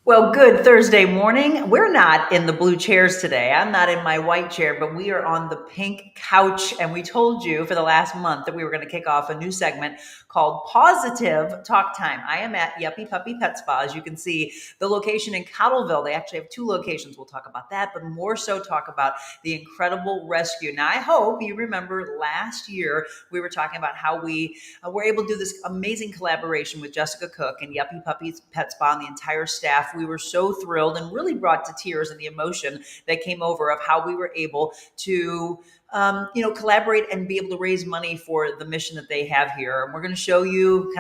Well, good Thursday morning. We're not in the blue chairs today. I'm not in my white chair, but we are on the pink couch. And we told you for the last month that we were going to kick off a new segment called Pawsitive Talk Time. I am at Yuppy Puppy Pet Spa. As you can see, the location in Cottleville, they actually have two locations. We'll talk about that, but more so talk about the incredible rescue. Now, I hope you remember last year we were talking about how we were able to do this amazing collaboration with Jessica Cooke and Yuppy Puppies Pet Spa and the entire staff. We were so thrilled and really brought to tears and the emotion that came over of how we were able to collaborate and be able to raise money for the mission that they have here. And we're going to show you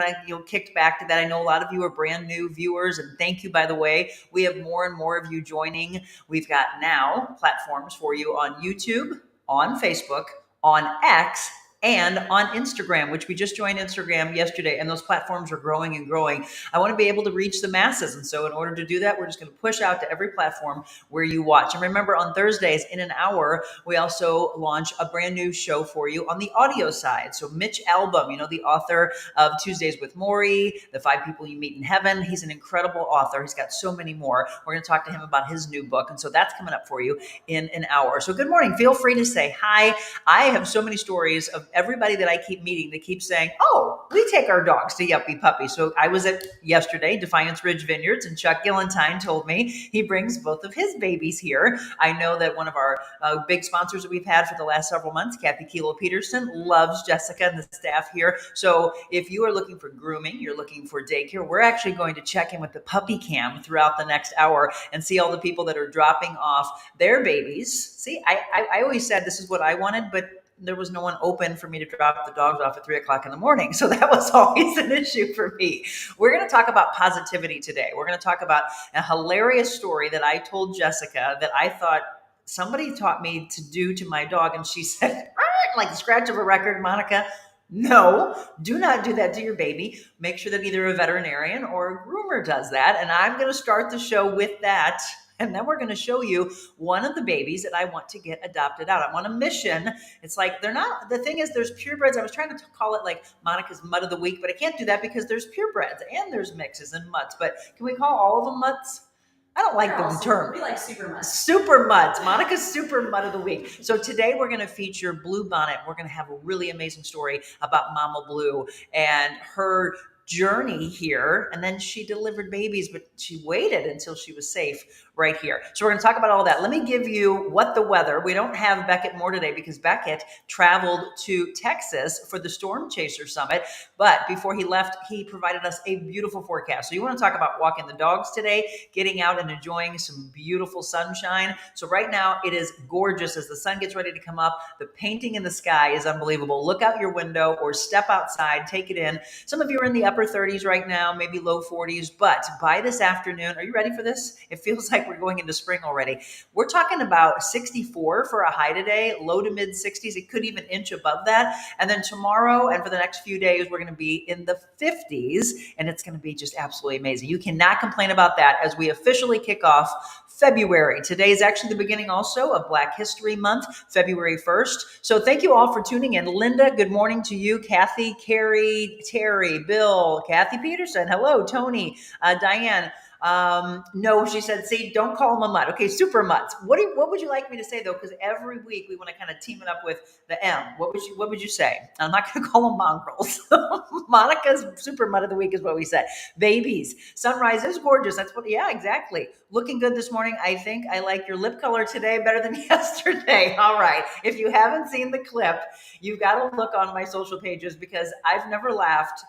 kicked back to that. I know a lot of you are brand new viewers, and thank you, by the way. We have more and more of you joining. We've got now platforms for you on YouTube, on Facebook, on X, and on Instagram, which we just joined Instagram yesterday, and those platforms are growing and growing. I want to be able to reach the masses. And so in order to do that, we're just going to push out to every platform where you watch. And remember, on Thursdays in an hour, we also launch a brand new show for you on the audio side. So Mitch Albom, the author of Tuesdays with Maury, The 5 People You Meet in Heaven. He's an incredible author. He's got so many more. We're going to talk to him about his new book. And so that's coming up for you in an hour. So good morning. Feel free to say hi. I have so many stories of everybody that I keep meeting that keeps saying, oh, we take our dogs to Yuppy Puppy. So I was at yesterday, Defiance Ridge Vineyards, and Chuck Gillentine told me he brings both of his babies here. I know that one of our big sponsors that we've had for the last several months, Kathy Kilo Peterson, loves Jessica and the staff here. So if you are looking for grooming, you're looking for daycare, we're actually going to check in with the puppy cam throughout the next hour and see all the people that are dropping off their babies. See, I always said this is what I wanted, but there was no one open for me to drop the dogs off at 3:00 in the morning. So that was always an issue for me. We're going to talk about positivity today. We're going to talk about a hilarious story that I told Jessica that I thought somebody taught me to do to my dog. And she said, like the scratch of a record, Monica, no, do not do that to your baby. Make sure that either a veterinarian or a groomer does that. And I'm going to start the show with that. And then we're going to show you one of the babies that I want to get adopted out. I'm on a mission. It's like they're not, the thing is, there's purebreds. I was trying to call it like Monica's Mud of the Week, but I can't do that because there's purebreds and there's mixes and mutts. But can we call all of them mutts? I don't like the term. We like super mutts. Super mutts. Monica's Super Mud of the Week. So today we're going to feature Blue Bonnet. We're going to have a really amazing story about Mama Blue and her journey here. And then she delivered babies, but she waited until she was safe right here. So we're going to talk about all that. Let me give you what the weather. We don't have Beckett Moore today because Beckett traveled to Texas for the Storm Chaser Summit. But before he left, he provided us a beautiful forecast. So you want to talk about walking the dogs today, getting out and enjoying some beautiful sunshine. So right now it is gorgeous as the sun gets ready to come up. The painting in the sky is unbelievable. Look out your window or step outside, take it in. Some of you are in the upper 30s right now, maybe low 40s, but by this afternoon, are you ready for this? It feels like we're going into spring already. We're talking about 64 for a high today, low to mid 60s. It could even inch above that. And then tomorrow and for the next few days, we're going to be in the 50s, and it's going to be just absolutely amazing. You cannot complain about that as we officially kick off February. Today is actually the beginning also of Black History Month, February 1st. So thank you all for tuning in. Linda, good morning to you. Kathy, Carrie, Terry, Bill, Kathy Peterson. Hello, Tony, Diane. No, she said, see, don't call them a mutt. Okay, super mutts. What would you like me to say though? Because every week we want to kind of team it up with the M. What would you say? I'm not going to call them mongrels. Monica's super mutt of the week is what we said. Babies. Sunrise is gorgeous. That's what, yeah, exactly. Looking good this morning. I think I like your lip color today better than yesterday. All right. If you haven't seen the clip, you've got to look on my social pages because I've never laughed.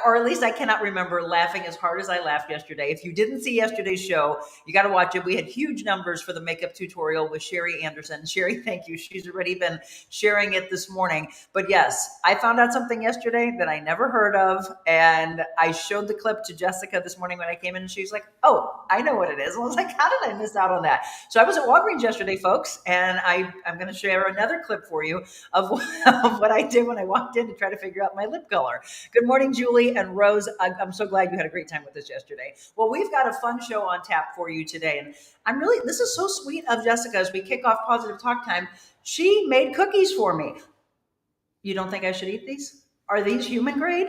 Or at least I cannot remember laughing as hard as I laughed yesterday. If you didn't see yesterday's show, you got to watch it. We had huge numbers for the makeup tutorial with Sherry Anderson. Sherry, thank you. She's already been sharing it this morning. But yes, I found out something yesterday that I never heard of. And I showed the clip to Jessica this morning when I came in and she's like, oh, I know what it is. And I was like, how did I miss out on that? So I was at Walgreens yesterday, folks, and I'm going to share another clip for you of what I did when I walked in to try to figure out my lip color. Good morning, Julie and Rose. I'm so glad you had a great time with us yesterday. Well, we've got a fun show on tap for you today. And this is so sweet of Jessica as we kick off Pawsitive Talk Time. She made cookies for me. You don't think I should eat these? Are these human grade?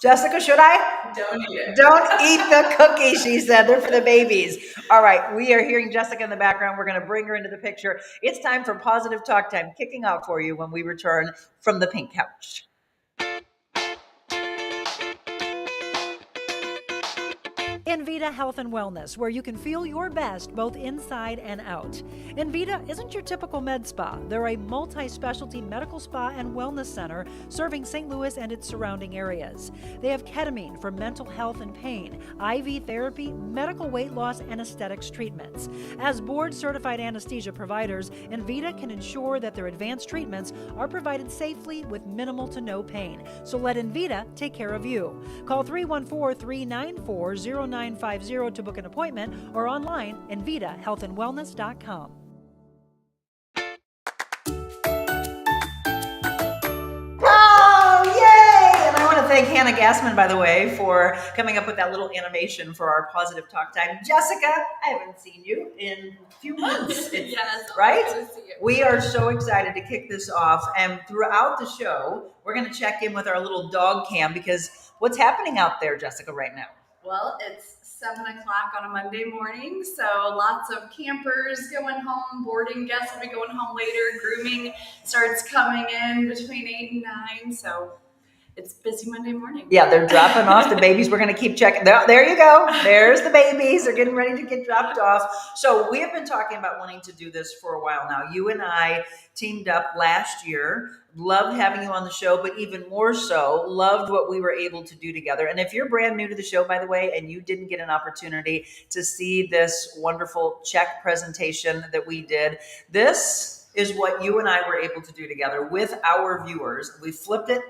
Jessica, should I? Don't eat it. Don't eat the cookies, she said. They're for the babies. All right, we are hearing Jessica in the background. We're going to bring her into the picture. It's time for Pawsitive Talk Time, kicking off for you when we return from the pink couch. Envita Health and Wellness, where you can feel your best both inside and out. Envita isn't your typical med spa. They're a multi-specialty medical spa and wellness center serving St. Louis and its surrounding areas. They have ketamine for mental health and pain, IV therapy, medical weight loss, and aesthetics treatments. As board-certified anesthesia providers, Envita can ensure that their advanced treatments are provided safely with minimal to no pain. So let Envita take care of you. Call 314-394-0950 to book an appointment or online envitahealthandwellness.com. Oh, yay! And I want to thank Hannah Gassman, by the way, for coming up with that little animation for our Pawsitive Talk Time. Jessica, I haven't seen you in a few months. Yes, right? good to see you. We are so excited to kick this off. And throughout the show, we're going to check in with our little dog cam because what's happening out there, Jessica, right now? Well, it's 7 o'clock on a Monday morning, so lots of campers going home, boarding guests will be going home later, grooming starts coming in between 8 and 9, so it's busy Monday morning. Yeah, they're dropping off the babies. We're going to keep checking. There you go. There's the babies. They're getting ready to get dropped off. So we have been talking about wanting to do this for a while now. You and I teamed up last year. Loved having you on the show, but even more so, loved what we were able to do together. And if you're brand new to the show, by the way, and you didn't get an opportunity to see this wonderful check presentation that we did, this is what you and I were able to do together with our viewers. We flipped it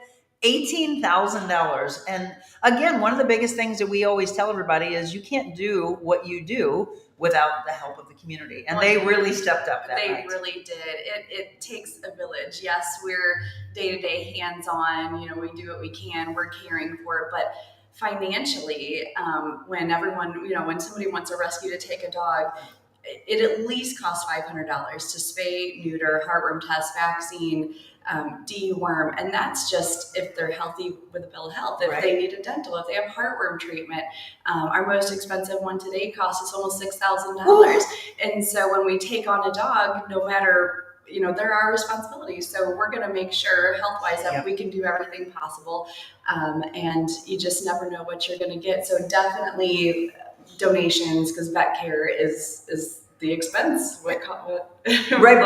$18,000. And again, one of the biggest things that we always tell everybody is you can't do what you do without the help of the community. And they really stepped up that night. They really did. It takes a village. Yes, we're day-to-day hands-on. We do what we can. We're caring for it. But financially, when somebody wants a rescue to take a dog, it at least costs $500 to spay, neuter, heartworm test, vaccine, deworm, and that's just if they're healthy with a bill of health. If they need a dental, if they have heartworm treatment, our most expensive one today costs us almost $6,000. And so when we take on a dog, no matter there are responsibilities. So we're going to make sure health-wise that we can do everything possible, and you just never know what you're going to get. So definitely donations, because vet care is the expense. Right,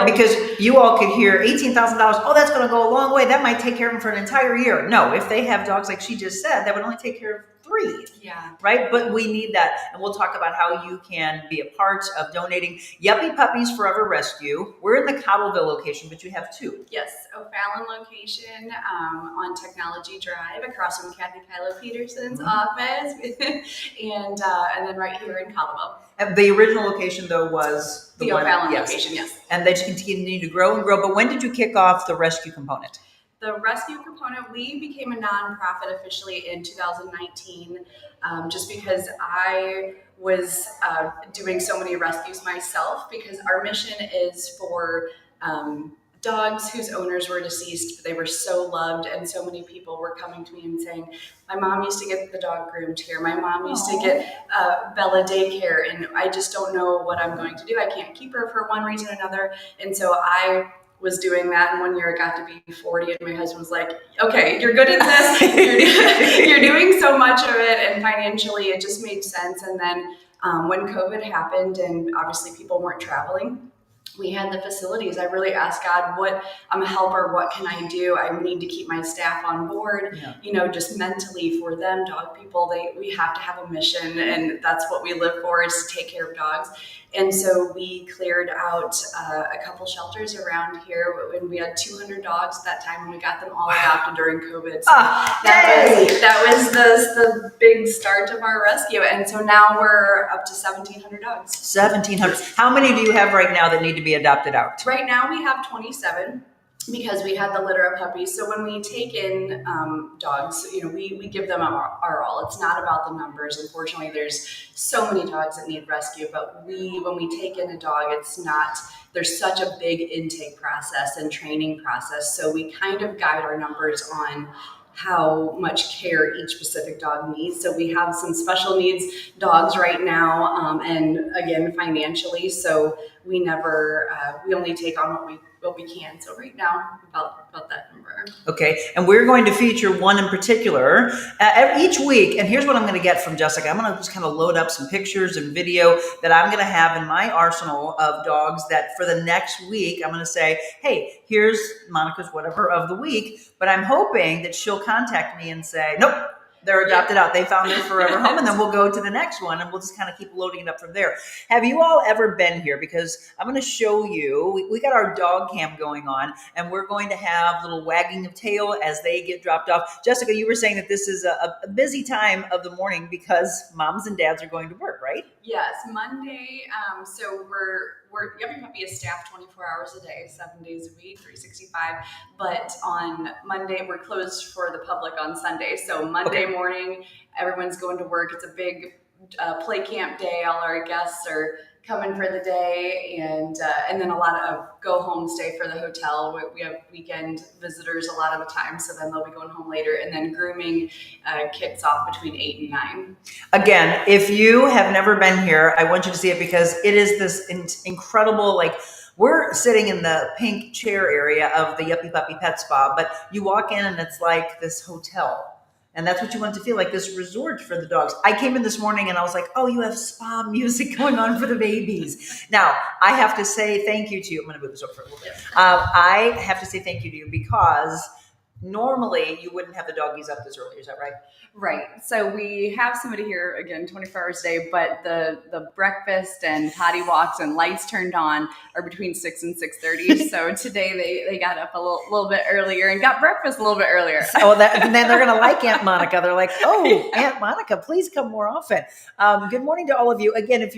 because you all could hear $18,000. Oh, that's going to go a long way. That might take care of them for an entire year. No, if they have dogs like she just said, that would only take care of 3. Yeah. Right? But we need that. And we'll talk about how you can be a part of donating. Yuppy Puppies Forever Rescue. We're in the Cottleville location, but you have 2. Yes, O'Fallon location on Technology Drive across from Kathy Kylo Peterson's office. and then right here in Cottleville. And the original location, though, was the O'Fallon location, yes. And they just continue to grow and grow. But when did you kick off the rescue component? The rescue component, we became a nonprofit officially in 2019, just because I was doing so many rescues myself, because our mission is for dogs whose owners were deceased, but they were so loved, and so many people were coming to me and saying, my mom used to get the dog groomed here, my mom used to get Bella daycare, and I just don't know what I'm going to do. I can't keep her for one reason or another. And so I was doing that, and one year I got to be 40, and my husband was like, okay, you're good at this, you're doing so much of it, and financially it just made sense. And then when COVID happened and obviously people weren't traveling, we had the facilities. I really asked God, I'm a helper, what can I do? I need to keep my staff on board, just mentally for them, dog people, we have to have a mission, and that's what we live for, is to take care of dogs. And so we cleared out a couple shelters around here, and we had 200 dogs at that time, and we got them all adopted during COVID. So that was the big start of our rescue. And so now we're up to 1,700 dogs. 1,700. How many do you have right now that need to be adopted out? Right now we have 27. Because we had the litter of puppies. So when we take in dogs, we give them our all. It's not about the numbers. Unfortunately, there's so many dogs that need rescue, but when we take in a dog, there's such a big intake process and training process. So we kind of guide our numbers on how much care each specific dog needs. So we have some special needs dogs right now, and again, financially. So we never, we only take on what we can. So right now, about that number. Okay, and we're going to feature one in particular each week. And here's what I'm going to get from Jessica. I'm going to just kind of load up some pictures and video that I'm going to have in my arsenal of dogs that for the next week, I'm going to say, hey, here's Monica's whatever of the week. But I'm hoping that she'll contact me and say, nope, they're adopted out. They found their forever home. And then we'll go to the next one and we'll just kind of keep loading it up from there. Have you all ever been here? Because I'm going to show you, we got our dog cam going on and we're going to have little wagging of tail as they get dropped off. Jessica, you were saying that this is a busy time of the morning because moms and dads are going to work, right? Yes, Monday. So we're Yuppy Puppy is staffed 24 hours a day, 7 days a week, 365. But on Monday, we're closed for the public on Sunday. So Monday morning, everyone's going to work. It's a big play camp day. All our guests are coming for the day, and then a lot of go home stay for the hotel. We have weekend visitors a lot of the time, so then they'll be going home later. And then grooming kicks off between 8 and 9. Again, if you have never been here, I want you to see it because it is this incredible, like, we're sitting in the pink chair area of the Yuppy Puppy Pet Spa, but you walk in and it's like this hotel. And that's what you want to feel like, this resort for the dogs. I came in this morning and I was like, oh, you have spa music going on for the babies. Now, I have to say thank you to you. I'm going to move this over for a little bit. I have to say thank you to you because normally you wouldn't have the doggies up this early. Is that right? Right. So we have somebody here, again, 24 hours a day, but the breakfast and potty walks and lights turned on are between 6 and 6:30. So today they got up a little bit earlier and got breakfast a little bit earlier. And then they're going to like Aunt Monica. They're like, oh, yeah. Aunt Monica, please come more often. Good morning to all of you. Again, if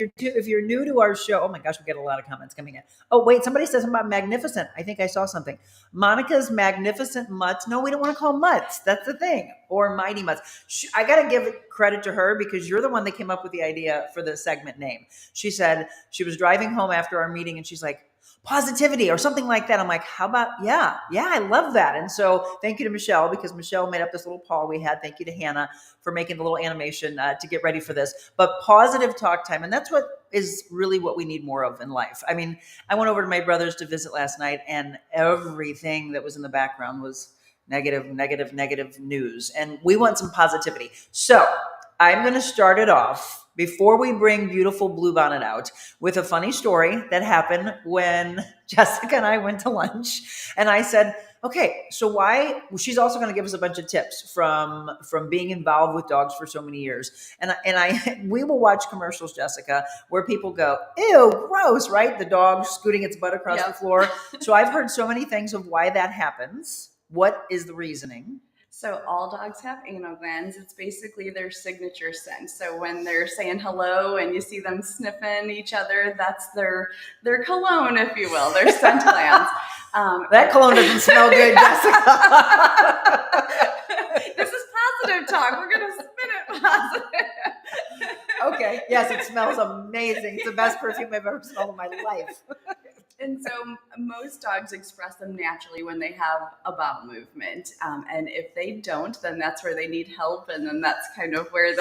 you're new to our show, oh my gosh, we get a lot of comments coming in. Oh, wait, somebody says something about magnificent. I think I saw something. Monica's magnificent mutts. No, we don't want to call mutts. That's the thing. Or mighty mutts. I got to give credit to her because you're the one that came up with the idea for the segment name. She said she was driving home after our meeting and she's like, positivity or something like that. I'm like, how about, yeah, I love that. And so thank you to Michelle because Michelle made up this little poll we had. Thank you to Hannah for making the little animation to get ready for this. But positive talk time. And that's what is really what we need more of in life. I mean, I went over to my brother's to visit last night and everything that was in the background was negative news. And we want some positivity. So I'm going to start it off before we bring beautiful Bluebonnet out with a funny story that happened when Jessica and I went to lunch. And I said, okay, so why? She's also going to give us a bunch of tips from being involved with dogs for so many years. And we will watch commercials, Jessica, where people go, ew, gross, right? The dog scooting its butt across the floor. So I've heard so many things of why that happens. What is the reasoning? So all dogs have anal glands. It's basically their signature scent. So when they're saying hello and you see them sniffing each other, that's their cologne, if you will, their scent glands. That cologne doesn't smell good, Jessica. This is positive talk. We're going to spin it positive. Okay. Yes, it smells amazing. It's the best perfume I've ever smelled in my life. And so most dogs express them naturally when they have a bowel movement. And if they don't, then that's where they need help. And then that's kind of where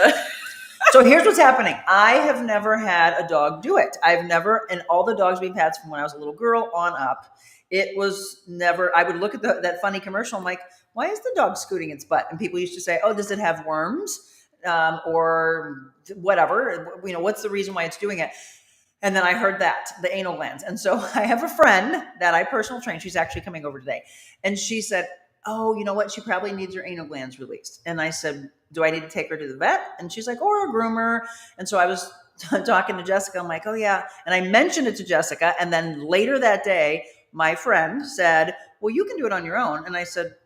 So here's what's happening. I have never had a dog do it. And all the dogs we've had from when I was a little girl on up, it was never, I would look at that funny commercial. I'm like, why is the dog scooting its butt? And people used to say, oh, does it have worms? Or whatever, what's the reason why it's doing it? And then I heard that, the anal glands. And so I have a friend that I personal train. She's actually coming over today. And she said, oh, you know what? She probably needs her anal glands released. And I said, do I need to take her to the vet? And she's like, or a groomer. And so I was talking to Jessica. I'm like, oh yeah. And I mentioned it to Jessica. And then later that day, my friend said, well, you can do it on your own. And I said,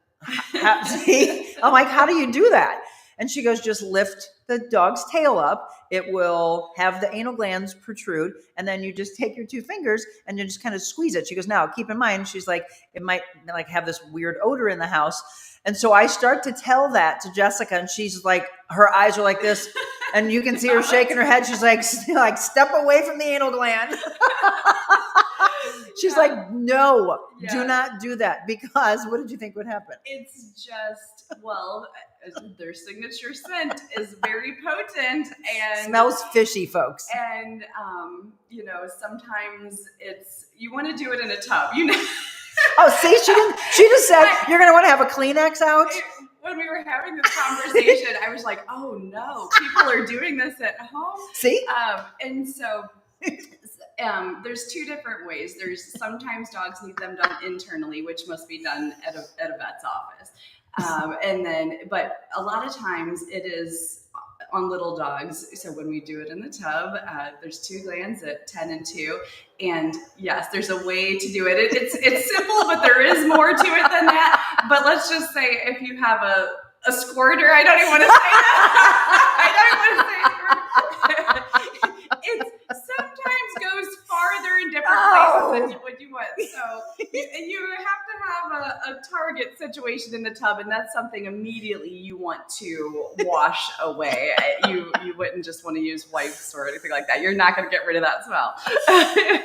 see? I'm like, how do you do that? And she goes, just lift the dog's tail up. It will have the anal glands protrude. And then you just take your 2 fingers and you just kind of squeeze it. She goes, now keep in mind, she's like, it might like have this weird odor in the house. And so I start to tell that to Jessica and she's like, her eyes are like this. And you can see her shaking her head. She's like step away from the anal gland. She's like, no, do not do that. Because what did you think would happen? It's just, well, their signature scent is very potent and smells fishy, folks. And, sometimes you want to do it in a tub, Oh, see, she just said, you're going to want to have a Kleenex out. When we were having this conversation, I was like, oh no, people are doing this at home. See? And so there's two different ways. There's sometimes dogs need them done internally, which must be done at a vet's office. But a lot of times it is on little dogs. So when we do it in the tub, there's 2 glands at 10 and 2. And yes, there's a way to do it. It's simple, but there is more to it than that. But let's just say if you have a squirter, I don't even want to say that. It sometimes goes farther in different places than what you want. So you have to have a target situation in the tub, and that's something immediately you want to wash away. You wouldn't just want to use wipes or anything like that. You're not going to get rid of that smell.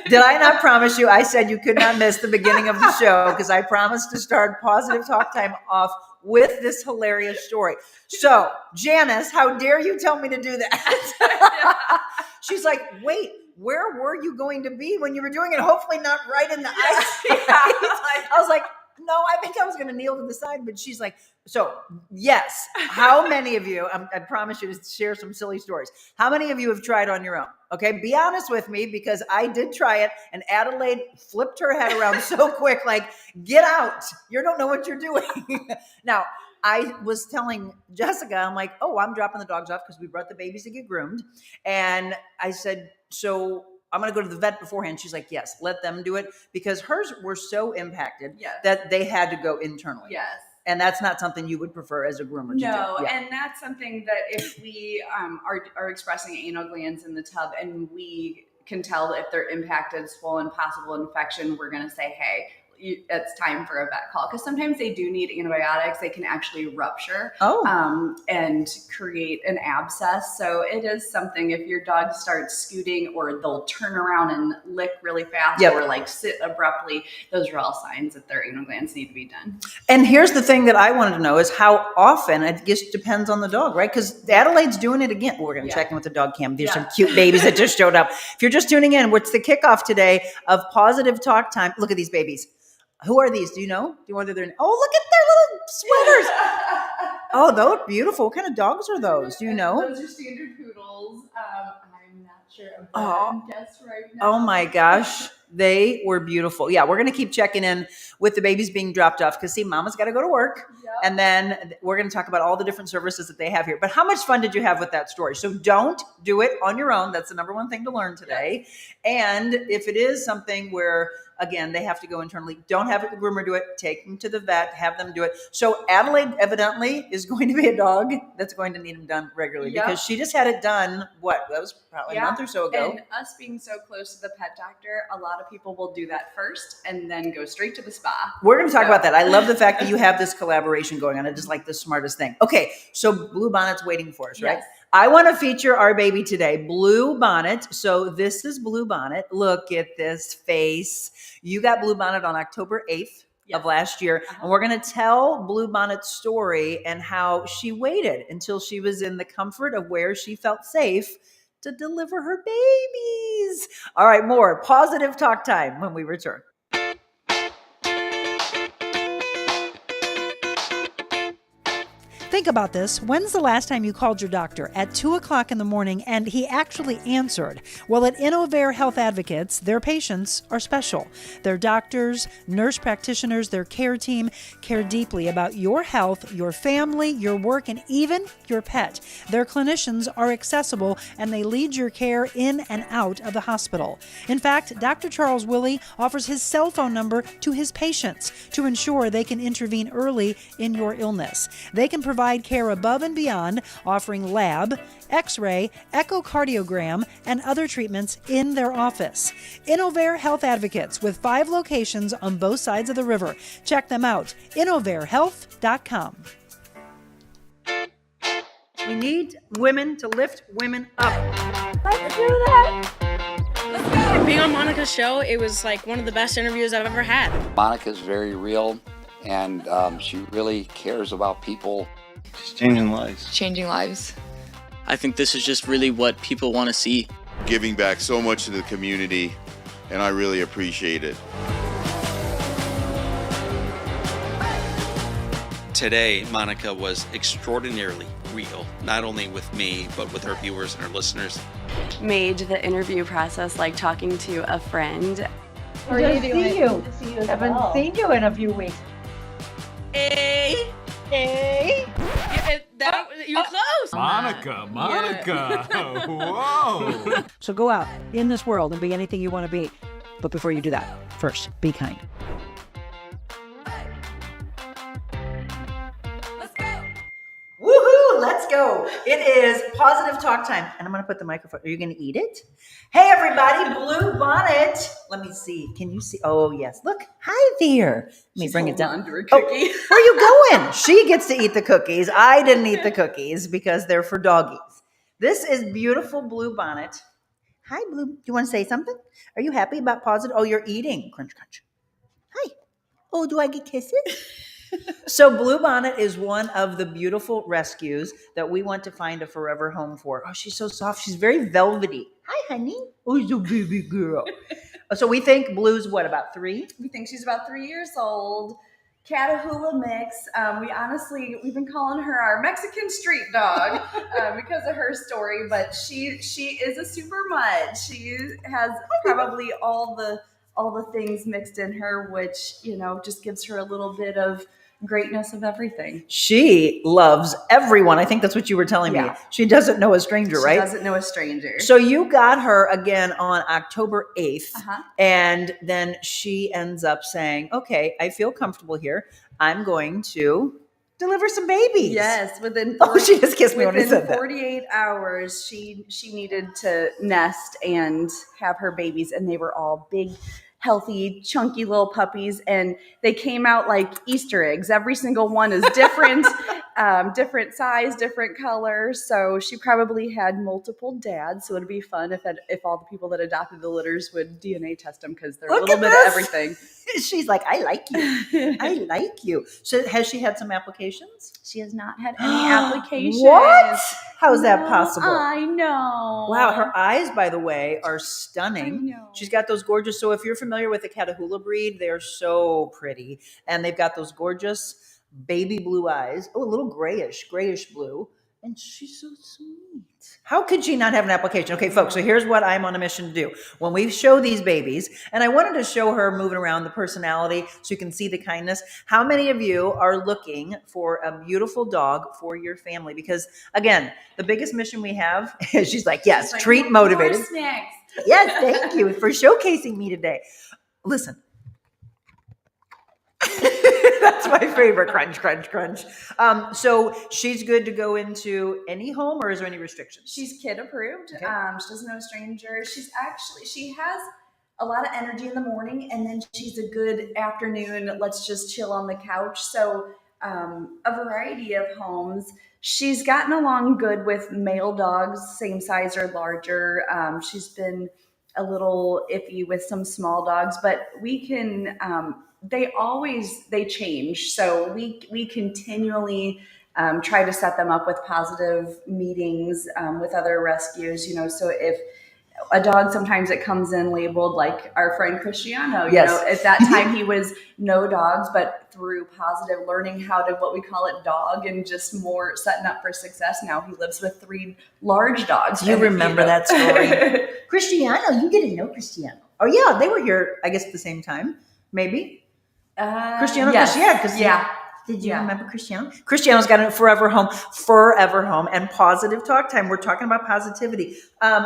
Did I not promise you? I said you could not miss the beginning of the show because I promised to start Pawsitive Talk Time off with this hilarious story. So, Janice, how dare you tell me to do that? She's like, wait, where were you going to be when you were doing it? Hopefully not right in the ice. I was like, no, I think I was going to kneel to the side. But she's like, so yes, how many of you, I promise you to share some silly stories. How many of you have tried on your own? Okay, be honest with me because I did try it and Adelaide flipped her head around so quick, like, get out. You don't know what you're doing. Now, I was telling Jessica, I'm like, oh, I'm dropping the dogs off because we brought the babies to get groomed. And I said, so I'm going to go to the vet beforehand. She's like, yes, let them do it because hers were so impacted that they had to go internally. Yes. And that's not something you would prefer as a groomer to do. No, and that's something that if we are expressing anal glands in the tub and we can tell if they're impacted, swollen, possible infection, we're going to say, hey, it's time for a vet call because sometimes they do need antibiotics. They can actually rupture and create an abscess. So it is something if your dog starts scooting or they'll turn around and lick really fast or like sit abruptly, those are all signs that their anal glands need to be done. And here's the thing that I wanted to know is how often, it just depends on the dog, right? Because Adelaide's doing it again. Well, we're going to check in with the dog cam. There's some cute babies that just showed up. If you're just tuning in, what's the kickoff today of Pawsitive Talk Time? Look at these babies. Who are these? Do you know? Do you wonder they're? Oh, look at their little sweaters. Oh, those beautiful. What kind of dogs are those? Do you know? Those are standard poodles. I'm not sure of that guess right now. Oh my gosh. They were beautiful. Yeah, we're going to keep checking in with the babies being dropped off because see, mama's got to go to work. Yep. And then we're going to talk about all the different services that they have here. But how much fun did you have with that story? So don't do it on your own. That's the number one thing to learn today. Yep. And if it is something where, again, they have to go internally, don't have the groomer do it. Take them to the vet, have them do it. So Adelaide evidently is going to be a dog that's going to need them done regularly because she just had it done, that was probably a month or so ago. And us being so close to the pet doctor, a lot of people will do that first and then go straight to the spa. We're going to talk about that. I love the fact that you have this collaboration going on. I just like the smartest thing. Okay, so Blue Bonnet's waiting for us, right? I want to feature our baby today, Blue Bonnet. So this is Blue Bonnet. Look at this face. You got Blue Bonnet on October 8th of last year. And we're going to tell Blue Bonnet's story and how she waited until she was in the comfort of where she felt safe to deliver her babies. All right, more Pawsitive Talk Time when we return. Think about this. When's the last time you called your doctor at 2 o'clock in the morning and he actually answered? Well, at Innovair Health Advocates, their patients are special. Their doctors, nurse practitioners, their care team care deeply about your health, your family, your work, and even your pet. Their clinicians are accessible and they lead your care in and out of the hospital. In fact, Dr. Charles Willie offers his cell phone number to his patients to ensure they can intervene early in your illness. They can provide care above and beyond, offering lab, x-ray, echocardiogram, and other treatments in their office. Innovair Health Advocates with 5 locations on both sides of the river. Check them out, innovairhealth.com. We need women to lift women up. Let's do that. Let's go. Being on Monica's show, it was like one of the best interviews I've ever had. Monica's very real, and she really cares about people. She's changing lives. Changing lives. I think this is just really what people want to see. Giving back so much to the community, and I really appreciate it. Today, Monica was extraordinarily real, not only with me, but with her viewers and her listeners. Made the interview process like talking to a friend. How are you doing? Good to see you. Haven't seen you in a few weeks. Hey. You're close. Monica. Whoa. So go out in this world and be anything you want to be. But before you do that, first, be kind. Woohoo! Let's go. It is Pawsitive Talk Time. And I'm going to put the microphone. Are you going to eat it? Hey, everybody. Blue bonnet. Let me see. Can you see? Oh, yes. Look. Hi there. Let me bring it down. Under a cookie. Oh, where are you going? She gets to eat the cookies. I didn't eat the cookies because they're for doggies. This is beautiful Blue bonnet. Hi, Blue. Do you want to say something? Are you happy about Pawsitive? Oh, you're eating. Crunch, crunch. Hi. Oh, do I get kisses? So Blue Bonnet is one of the beautiful rescues that we want to find a forever home for. Oh, she's so soft. She's very velvety. Hi, honey. Oh, she's a baby girl. So we think Blue's what, about 3? We think she's about 3 years old. Catahoula mix. We've been calling her our Mexican street dog because of her story, but she is a super mutt. She has probably all the things mixed in her, which, just gives her a little bit of greatness of everything. She loves everyone. I think that's what you were telling me. She doesn't know a stranger, right? She doesn't know a stranger. So you got her again on October 8th, and then she ends up saying, okay, I feel comfortable here. I'm going to deliver some babies. Yes, she just kissed me when I said that. 48 hours, she needed to nest and have her babies, and they were all big, healthy, chunky little puppies, and they came out like Easter eggs. Every single one is different, different size, different color. So she probably had multiple dads. So it'd be fun if all the people that adopted the litters would DNA test them, because they're a little bit of everything. She's like, I like you. I like you. So has she had some applications? She has not had any applications. What? How is that possible? I know. Wow, her eyes, by the way, are stunning. I know. She's got those gorgeous. So if you're familiar with the Catahoula breed, they're so pretty, and they've got those gorgeous baby blue eyes. Oh, a little grayish blue, and she's so sweet. How could she not have an application? Okay, folks, so here's what I'm on a mission to do. When we show these babies, and I wanted to show her moving around, the personality, so you can see the kindness. How many of you are looking for a beautiful dog for your family? Because again, the biggest mission we have is, she's like, yes, treat motivated. Snacks. Yes, thank you for showcasing me today. Listen. That's my favorite. Crunch, crunch, crunch. So she's good to go into any home, or is there any restrictions? She's kid approved. Okay. She doesn't know a stranger. She has a lot of energy in the morning, and then she's a good afternoon, let's just chill on the couch. So a variety of homes. She's gotten along good with male dogs, same size or larger. She's been a little iffy with some small dogs, but we can, they change. So we continually try to set them up with positive meetings with other rescues, so if a dog, sometimes it comes in labeled like our friend Cristiano, at that time he was no dogs, but through positive learning how to, what we call it, dog, and just more setting up for success. Now he lives with 3 large dogs. Do you remember that story? Cristiano, you didn't know Cristiano. Oh yeah, they were here, I guess, at the same time, maybe. Cristiano, yes. Did you remember Cristiano? Cristiano's got a forever home, and Pawsitive Talk Time. We're talking about positivity.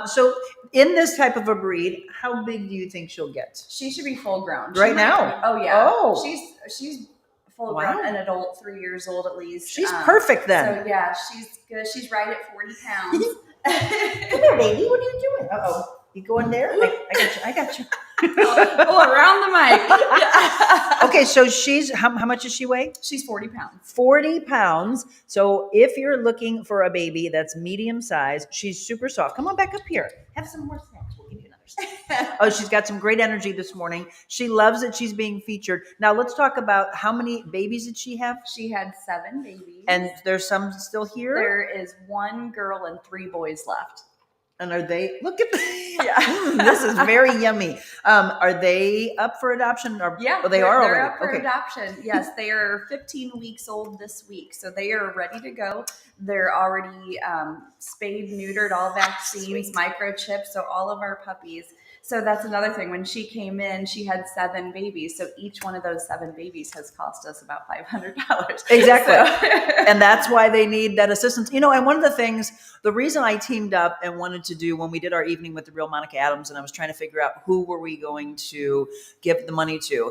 So in this type of a breed, how big do you think she'll get? She should be full grown. Right now? Oh yeah. Oh. She's full grown, an adult, 3 years old at least. She's perfect then. So yeah, she's good. She's right at 40 pounds. Come here, baby. What are you doing? Uh-oh. You go in there? I got you. Around the mic. Okay, so she's, how much does she weigh? She's 40 pounds. 40 pounds. So if you're looking for a baby that's medium size, she's super soft. Come on back up here. Have some more snacks. We'll give you another snack. Oh, she's got some great energy this morning. She loves that she's being featured. Now let's talk about how many babies did she have? She had 7 babies. And there's some still here? There is 1 girl and 3 boys left. And are they, look at this is very yummy. Are they up for adoption? Or, Yeah, they are they're already up for okay. adoption. Yes, they are 15 weeks old this week. So they are ready to go. They're already spayed, neutered, all vaccines, microchipped. So all of our puppies. So that's another thing. When she came in, she had 7 babies. So each one of those 7 babies has cost us about $500. Exactly. So. And that's why they need that assistance. You know, and one of the things, the reason I teamed up and wanted to do when we did our evening with the Real Monica Adams, and I was trying to figure out who were we going to give the money to.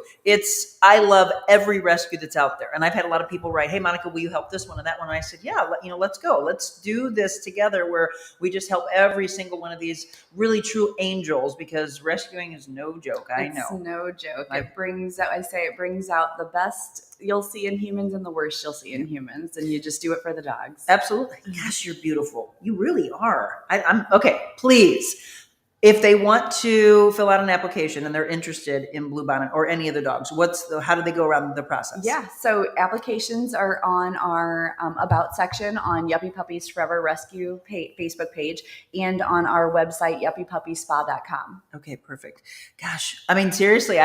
I love every rescue that's out there. And I've had a lot of people write, hey, Monica, will you help this one and that one? And I said, yeah, let's go. Let's do this together where we just help every single one of these really true angels, because rescuing is no joke. I know. It's no joke. It brings out the best you'll see in humans and the worst you'll see in humans. And you just do it for the dogs. Absolutely. Gosh, you're beautiful. You really are. I'm okay. Please, if they want to fill out an application and they're interested in Bluebonnet or any of the dogs, how do they go around the process? Yeah, so applications are on our About section on Yuppy Puppies Forever Rescue Facebook page and on our website, yuppypuppiespa.com. Okay, perfect. Gosh, I mean, seriously,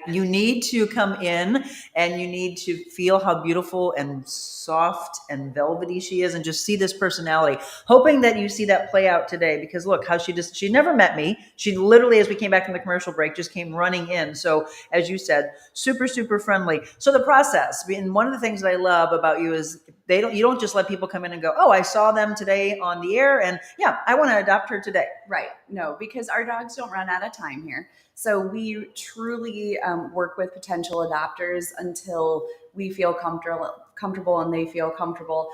you need to come in and you need to feel how beautiful and soft and velvety she is and just see this personality. Hoping that you see that play out today, because look how she never met me. She literally, as we came back from the commercial break, just came running in. So as you said, super, super friendly. So the process, and one of the things that I love about you is you don't just let people come in and go, oh, I saw them today on the air and yeah, I want to adopt her today. Right. No, because our dogs don't run out of time here. So we truly work with potential adopters until we feel comfortable and they feel comfortable.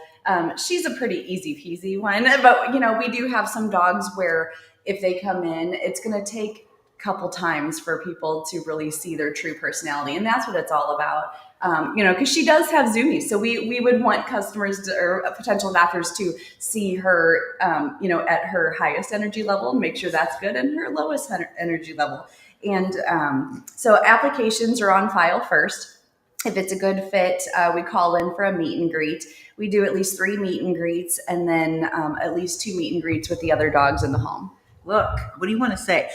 She's a pretty easy peasy one, but we do have some dogs where if they come in, it's going to take a couple times for people to really see their true personality. And that's what it's all about. Because she does have zoomies. So we would want customers or potential adopters to see her, at her highest energy level and make sure that's good, and her lowest energy level. And so applications are on file first. If it's a good fit, we call in for a meet and greet. We do at least 3 meet and greets and then at least 2 meet and greets with the other dogs in the home. Look, what do you want to say?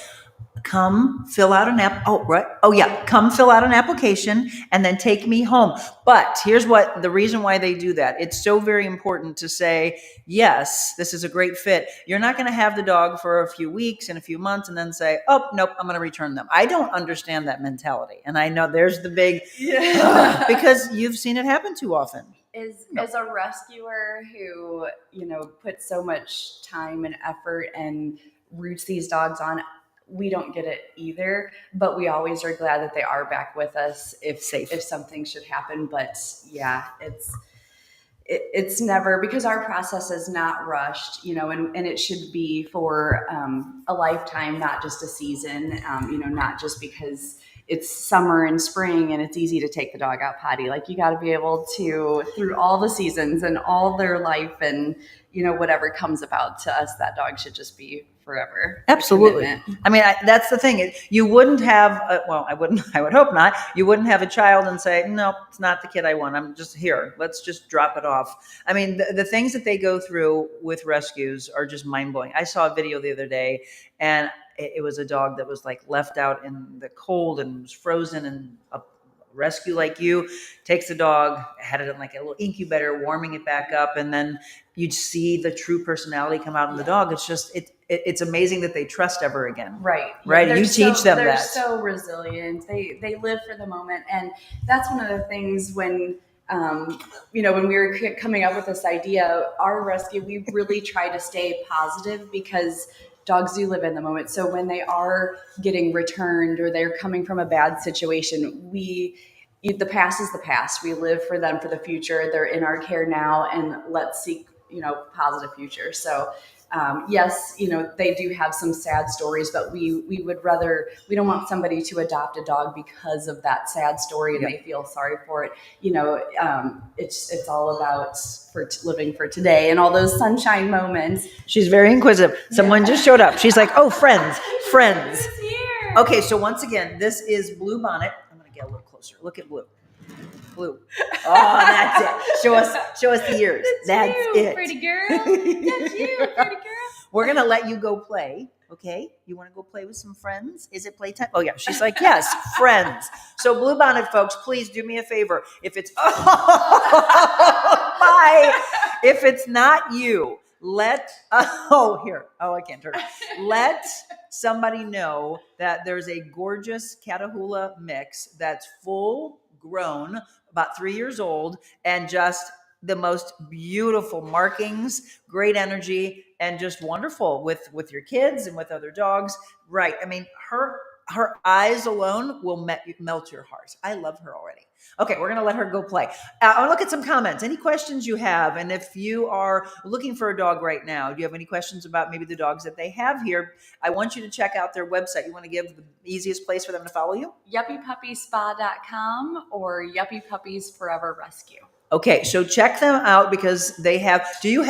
Come fill out an app. Oh, right. Oh, yeah. Come fill out an application and then take me home. But here's the reason why they do that. It's so very important to say, yes, this is a great fit. You're not going to have the dog for a few weeks and a few months and then say, oh, nope, I'm going to return them. I don't understand that mentality. And I know there's the big, because you've seen it happen too often. As a rescuer who, puts so much time and effort and roots these dogs on, we don't get it either, but we always are glad that they are back with us if something should happen. But yeah, it's never, because our process is not rushed, and it should be for a lifetime, not just a season, not just because it's summer and spring and it's easy to take the dog out potty. Like, you got to be able to, through all the seasons and all their life and, whatever comes about to us, that dog should just be forever. Absolutely. I mean, that's the thing. You wouldn't have, I would hope not. You wouldn't have a child and say, no, it's not the kid I want. I'm just here. Let's just drop it off. I mean, the things that they go through with rescues are just mind blowing. I saw a video the other day and it was a dog that was like left out in the cold and was frozen, and a rescue like you takes the dog, had it in like a little incubator, warming it back up. And then you'd see the true personality come out in the dog. It's just, it's amazing that they trust ever again. Right. Right. You teach them that. They're so resilient. They live for the moment. And that's one of the things when, when we were coming up with this idea, our rescue, we really try to stay positive because dogs do live in the moment. So when they are getting returned or they're coming from a bad situation, the past is the past. We live for them for the future. They're in our care now, and let's seek, positive future. So yes, they do have some sad stories, but we don't want somebody to adopt a dog because of that sad story and they feel sorry for it. It's all about living for today and all those sunshine moments. She's very inquisitive. Someone just showed up. She's like, oh, friends. Okay, so once again, this is Blue Bonnet. I'm going to get a little closer. Look at Blue. Oh, that's it. Show us the ears. That's it. Pretty girl. That's you, pretty girl. We're going to let you go play. Okay. You want to go play with some friends? Is it playtime? Oh yeah. She's like, yes, friends. So Blue Bonnet folks, please do me a favor. If it's, bye. If it's not you, I can't turn it. Let somebody know that there's a gorgeous Catahoula mix that's full grown, about 3 years old, and just the most beautiful markings, great energy, and just wonderful with your kids and with other dogs. Right. I mean, her eyes alone will melt your heart. I love her already. Okay, we're going to let her go play. I want to look at some comments. Any questions you have? And if you are looking for a dog right now, do you have any questions about maybe the dogs that they have here? I want you to check out their website. You want to give the easiest place for them to follow you? YuppyPuppySpa.com or Yuppy Puppies Forever Rescue. Okay, so check them out because they have,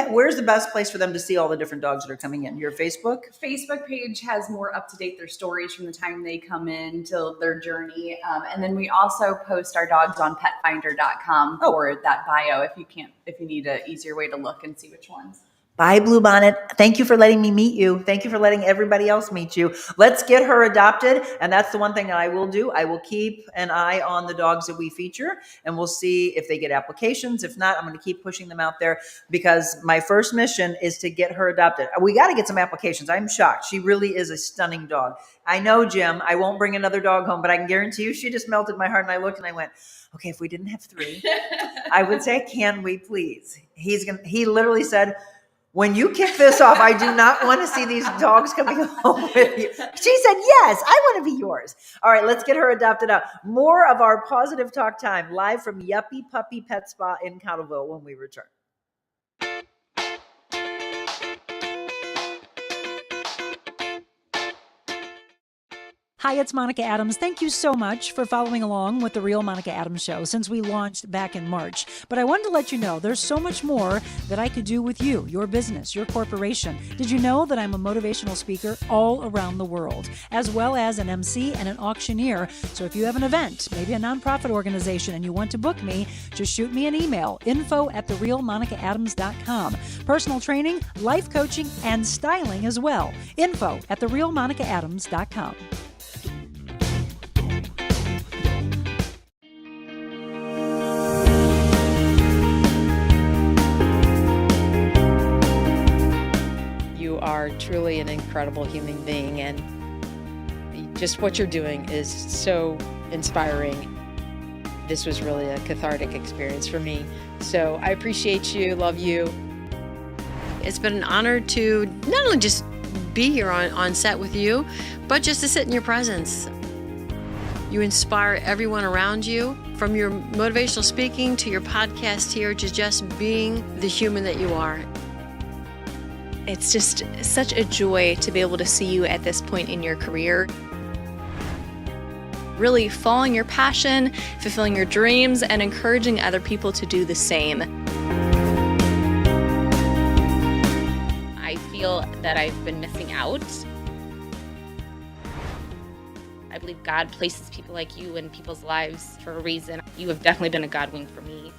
where's the best place for them to see all the different dogs that are coming in? Your Facebook? Facebook page has more up to date, their stories from the time they come in till their journey. And then we also post our dogs on petfinder.com for that bio if you need an easier way to look and see which ones. Bye, Blue Bonnet. Thank you for letting me meet you. Thank you for letting everybody else meet you. Let's get her adopted. And that's the one thing that I will do. I will keep an eye on the dogs that we feature, and we'll see if they get applications. If not, I'm going to keep pushing them out there because my first mission is to get her adopted. We got to get some applications. I'm shocked. She really is a stunning dog. I know, Jim, I won't bring another dog home, but I can guarantee you she just melted my heart. And I looked and I went, okay, if we didn't have 3, I would say, can we please? He literally said, when you kick this off, I do not want to see these dogs coming home with you. She said, yes, I want to be yours. All right, let's get her adopted out. More of our Pawsitive Talk Time live from Yuppy Puppy Pet Spa in Cottleville when we return. Hi, it's Monica Adams. Thank you so much for following along with The Real Monica Adams Show since we launched back in March. But I wanted to let you know there's so much more that I could do with you, your business, your corporation. Did you know that I'm a motivational speaker all around the world, as well as an MC and an auctioneer? So if you have an event, maybe a nonprofit organization, and you want to book me, just shoot me an email, info@TheRealMonicaAdams.com. Personal training, life coaching, and styling as well. info@TheRealMonicaAdams.com. You are truly an incredible human being, and just what you're doing is so inspiring. This was really a cathartic experience for me. So I appreciate you, love you. It's been an honor to not only just be here on set with you, but just to sit in your presence. You inspire everyone around you, from your motivational speaking to your podcast here, to just being the human that you are. It's just such a joy to be able to see you at this point in your career. Really following your passion, fulfilling your dreams, and encouraging other people to do the same. I feel that I've been missing out. I believe God places people like you in people's lives for a reason. You have definitely been a God wing for me.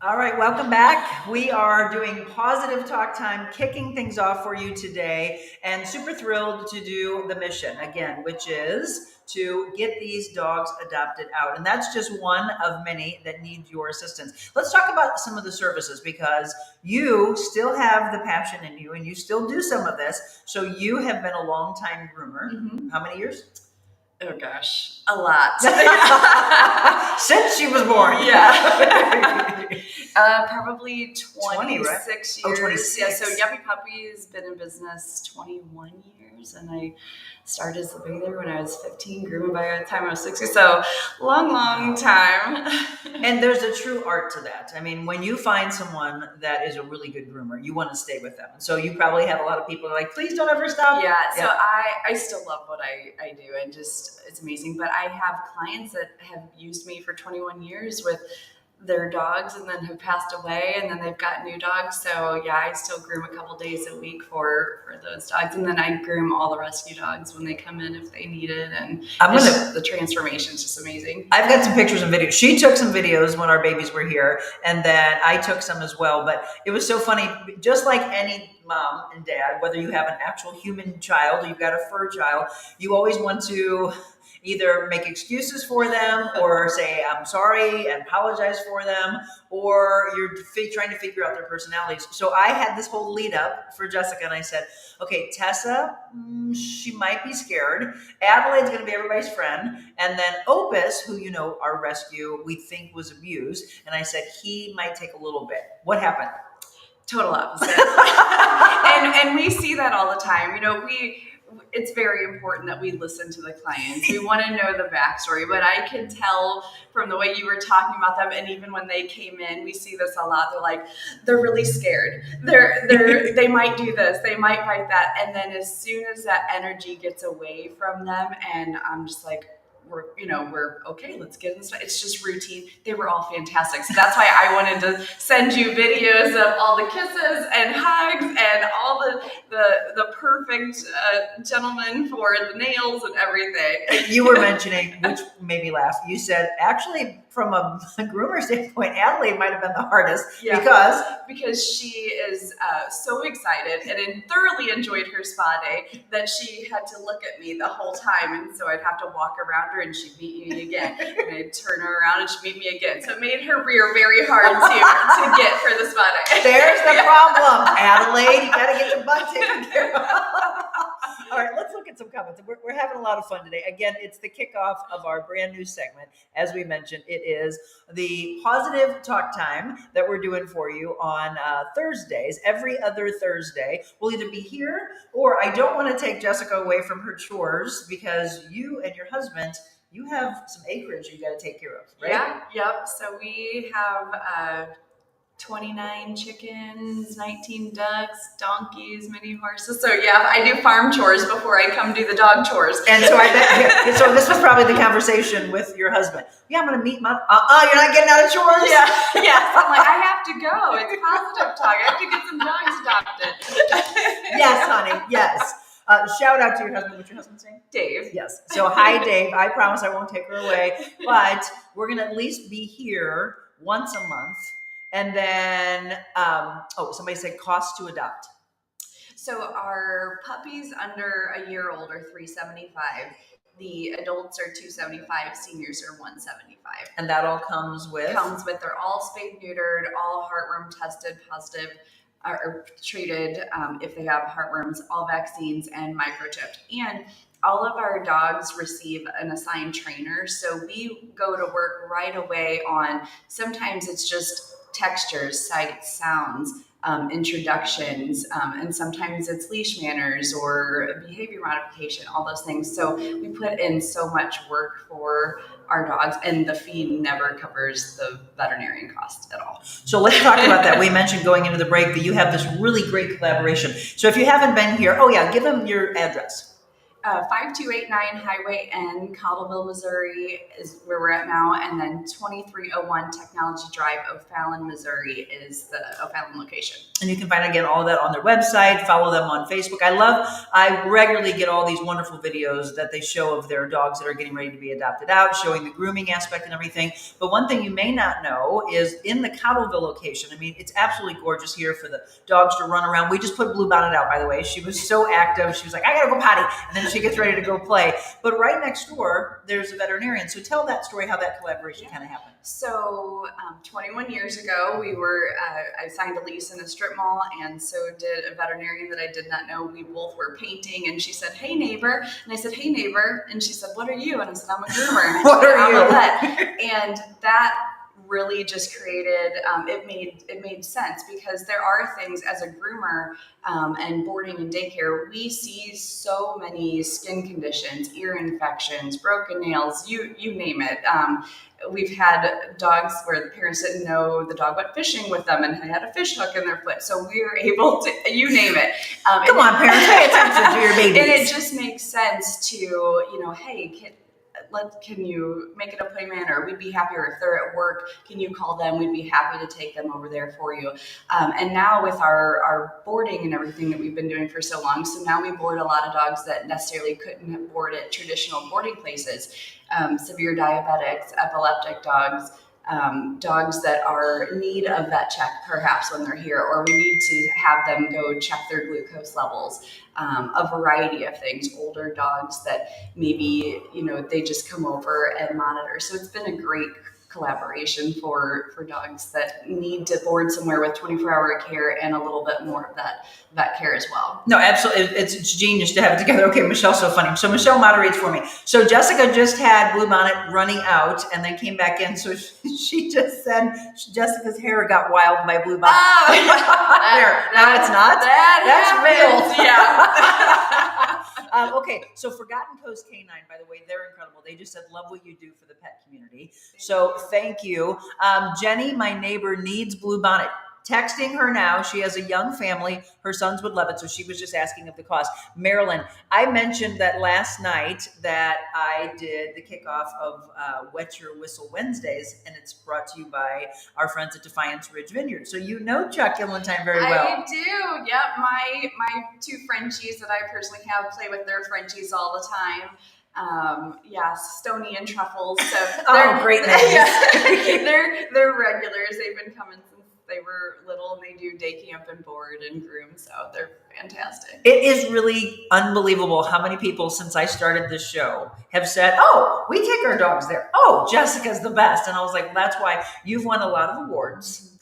All right, welcome back. We are doing Pawsitive Talk Time, kicking things off for you today, and super thrilled to do the mission again, which is to get these dogs adopted out. And that's just one of many that need your assistance. Let's talk about some of the services, because you still have the passion in you and you still do some of this. So you have been a long time groomer. Mm-hmm. How many years? Oh gosh, a lot. Since she was born. Yeah. Probably 20, right? 26 years. Oh, 26. Yeah, so Yuppy Puppy's been in business 21 years, and I started as a bather when I was 15, grew by the time I was 60. So long time. And there's a true art to that. I mean, when you find someone that is a really good groomer, you want to stay with them. So you probably have a lot of people who are like, please don't ever stop. Yeah, so I still love what I do, and just it's amazing. But I have clients that have used me for 21 years with their dogs and then have passed away, and then they've got new dogs. So yeah, I still groom a couple days a week for those dogs, and then I groom all the rescue dogs when they come in if they need it. And the transformation is just amazing. I've got some pictures and videos. She took some videos when our babies were here, and then I took some as well. But it was so funny, just like any mom and dad, whether you have an actual human child or you've got a fur child, you always want to either make excuses for them or say, I'm sorry, and apologize for them, or you're trying to figure out their personalities. So I had this whole lead up for Jessica, and I said, okay, Tessa, she might be scared. Adelaide's going to be everybody's friend. And then Opus, who, you know, our rescue, we think was abused. And I said, he might take a little bit. What happened? Total opposite. and we see that all the time. You know, it's very important that we listen to the clients. We want to know the backstory, but I can tell from the way you were talking about them, and even when they came in, we see this a lot. They're really scared. They might do this, they might bite that, and then as soon as that energy gets away from them, and I'm just like, we're okay, let's get in this. It's just routine. They were all fantastic. So that's why I wanted to send you videos of all the kisses and hugs and all the perfect gentlemen for the nails and everything. You were mentioning, which made me laugh. You said, actually, from a groomer standpoint, Adelaide might have been the hardest because she is so excited and thoroughly enjoyed her spa day that she had to look at me the whole time, and so I'd have to walk around her and she'd meet me again, and I'd turn her around and she'd meet me again. So it made her rear very hard to get for the spa day. There's the problem, Adelaide. You got to get your butt taken care of. All right, let's look at some comments. We're having a lot of fun today. Again, it's the kickoff of our brand new segment. As we mentioned, it is the Pawsitive Talk Time that we're doing for you on Thursdays. Every other Thursday, we'll either be here, or I don't want to take Jessica away from her chores, because you and your husband, you have some acreage you got to take care of, right? Yeah, yep. So we have 29 chickens, 19 ducks, donkeys, many horses. So yeah, I do farm chores before I come do the dog chores. And so I bet, so this was probably the conversation with your husband. Yeah, I'm going to meet my, you're not getting out of chores? Yeah, yes. I'm like, I have to go. It's Pawsitive Talk. I have to get some dogs adopted. Yes, honey, yes. Shout out to your husband. What's your husband's name? Dave. Yes. So hi, Dave. I promise I won't take her away, but we're going to at least be here once a month. And then, somebody said cost to adopt. So our puppies under a year old are $375. The adults are $275. Seniors are $175. And that all comes with? They're all spayed, neutered, all heartworm tested positive, or treated if they have heartworms, all vaccines, and microchipped. And all of our dogs receive an assigned trainer. So we go to work right away on, sometimes it's just textures, sights, sounds, introductions, and sometimes it's leash manners or behavior modification, all those things. So we put in so much work for our dogs, and the fee never covers the veterinarian cost at all. So let's talk about that. We mentioned going into the break that you have this really great collaboration. So if you haven't been here, give them your address. 5289 Highway N, Cottleville, Missouri is where we're at now. And then 2301 Technology Drive, O'Fallon, Missouri is the O'Fallon location. And you can find, again, all of that on their website. Follow them on Facebook. I regularly get all these wonderful videos that they show of their dogs that are getting ready to be adopted out, showing the grooming aspect and everything. But one thing you may not know is in the Cottleville location, I mean, it's absolutely gorgeous here for the dogs to run around. We just put Blue Bonnet out, by the way. She was so active. She was like, I got to go potty. And then she gets ready to go play. But right next door, there's a veterinarian. So tell that story, how that collaboration kind of happened. So 21 years ago, I signed a lease in a strip mall, and so did a veterinarian that I did not know. We both were painting, and she said, "Hey, neighbor." And I said, "Hey, neighbor." And she said, "What are you?" And I said, "I'm a groomer." And What are you? I'm a vet. And that really just created, it made sense, because there are things as a groomer and boarding and daycare, we see so many skin conditions, ear infections, broken nails, you name it. We've had dogs where the parents didn't know the dog went fishing with them and had a fish hook in their foot. So we were able to, you name it. Come on, parents, pay attention to your babies. And it just makes sense to, hey, can you make an appointment, or we'd be happier if they're at work. Can you call them? We'd be happy to take them over there for you. And now with our boarding and everything that we've been doing for so long, so now we board a lot of dogs that necessarily couldn't board at traditional boarding places. Severe diabetics, epileptic dogs, dogs that are in need of vet check perhaps when they're here, or we need to have them go check their glucose levels, a variety of things, older dogs that maybe, they just come over and monitor. So it's been a great collaboration for dogs that need to board somewhere with 24-hour care and a little bit more of that vet care as well. No, absolutely. It's genius to have it together. Okay, Michelle's so funny. So Michelle moderates for me. So Jessica just had Bluebonnet running out and then came back in. So she just said Jessica's hair got wild by Bluebonnet. Oh, No, it's not. That's real. Yeah. Okay, so Forgotten Coast Canine, by the way, they're incredible. They just said, love what you do for the pet community. Thank you. Jenny, my neighbor, needs Bluebonnet. Texting her now. She has a young family. Her sons would love it. So she was just asking of the cost. Marilyn, I mentioned that last night that I did the kickoff of Wet Your Whistle Wednesdays, and it's brought to you by our friends at Defiance Ridge Vineyard. So you know Chuck Gillentine very well. I do. Yep. My two Frenchies that I personally have play with their Frenchies all the time. Stony and Truffles. So great names. Yeah, they're regulars. They've been coming since they were little, and they do day camp and board and groom, so they're fantastic. It is really unbelievable how many people since I started this show have said, "Oh, we take our dogs there. Oh, Jessica's the best." And I was like, that's why you've won a lot of awards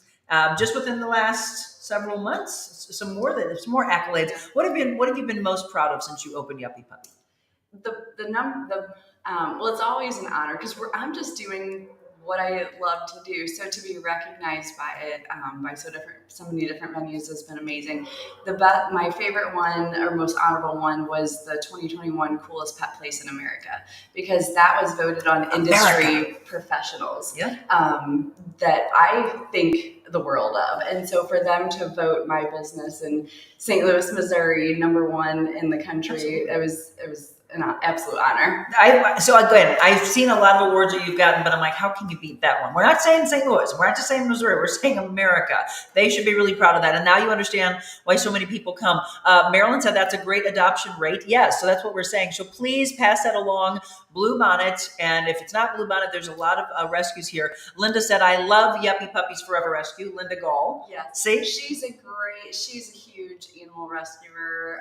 just within the last several months. Some more accolades. What have you been most proud of since you opened Yuppy Puppy? Well, it's always an honor, because I'm just doing what I love to do. So to be recognized by it, by so many different venues has been amazing. My favorite one, or most honorable one, was the 2021 coolest pet place in America, because that was voted on industry professionals that I think the world of. And so for them to vote my business in St. Louis, Missouri, #1 in the country, it was an absolute honor. So again, I've seen a lot of awards that you've gotten, but I'm like, how can you beat that one? We're not saying St. Louis. We're not just saying Missouri. We're saying America. They should be really proud of that. And now you understand why so many people come. Marilyn said that's a great adoption rate. Yes, so that's what we're saying. So please pass that along. Bluebonnet, and if it's not Bluebonnet, there's a lot of rescues here. Linda said, I love Yuppy Puppies Forever Rescue. Linda Gall. Yes. See? She's a huge animal rescuer.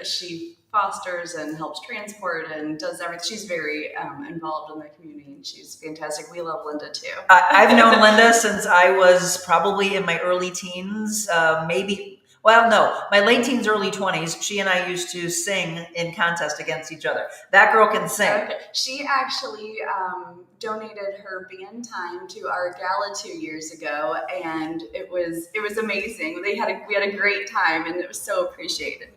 She fosters and helps transport and does everything. She's very involved in the community, and she's fantastic. We love Linda too. I've known Linda since I was probably in my early teens, my late teens, early 20s. She and I used to sing in contests against each other. That girl can sing. Okay. She actually donated her band time to our gala 2 years ago, and it was amazing. We had a great time, and it was so appreciated.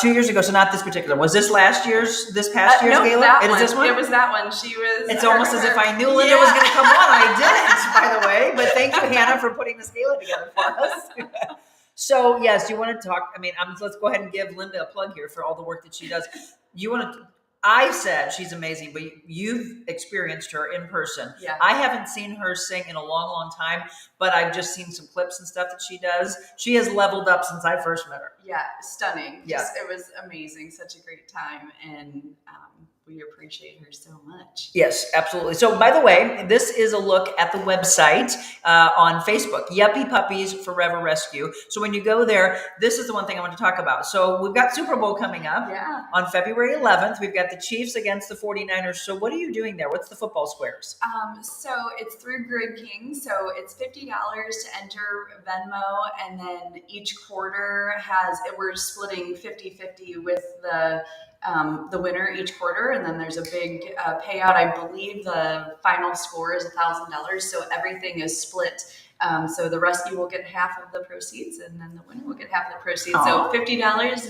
2 years ago, so not this particular. Was this this past year's gala? It is this one? It was that one. She was. It's almost as if I knew Linda was going to come on. I didn't, by the way. But thank you, Hannah, for putting this gala together for us. So yes, you want to talk? Let's go ahead and give Linda a plug here for all the work that she does. I said she's amazing, but you've experienced her in person. Yeah. I haven't seen her sing in a long, long time, but I've just seen some clips and stuff that she does. She has leveled up since I first met her. Yeah, stunning. Yeah. It was amazing. Such a great time. And we appreciate her so much. Yes, absolutely. So, by the way, this is a look at the website on Facebook, Yuppy Puppies Forever Rescue. So when you go there, this is the one thing I want to talk about. So we've got Super Bowl coming up on February 11th. We've got the Chiefs against the 49ers. So what are you doing there? What's the football squares? So it's through Grid King. So it's $50 to enter Venmo. And then each quarter we're splitting 50-50 with the winner each quarter, and then there's a big payout. I believe the final score is $1,000, so everything is split. So the rescue will get half of the proceeds, and then the winner will get half of the proceeds. So $50,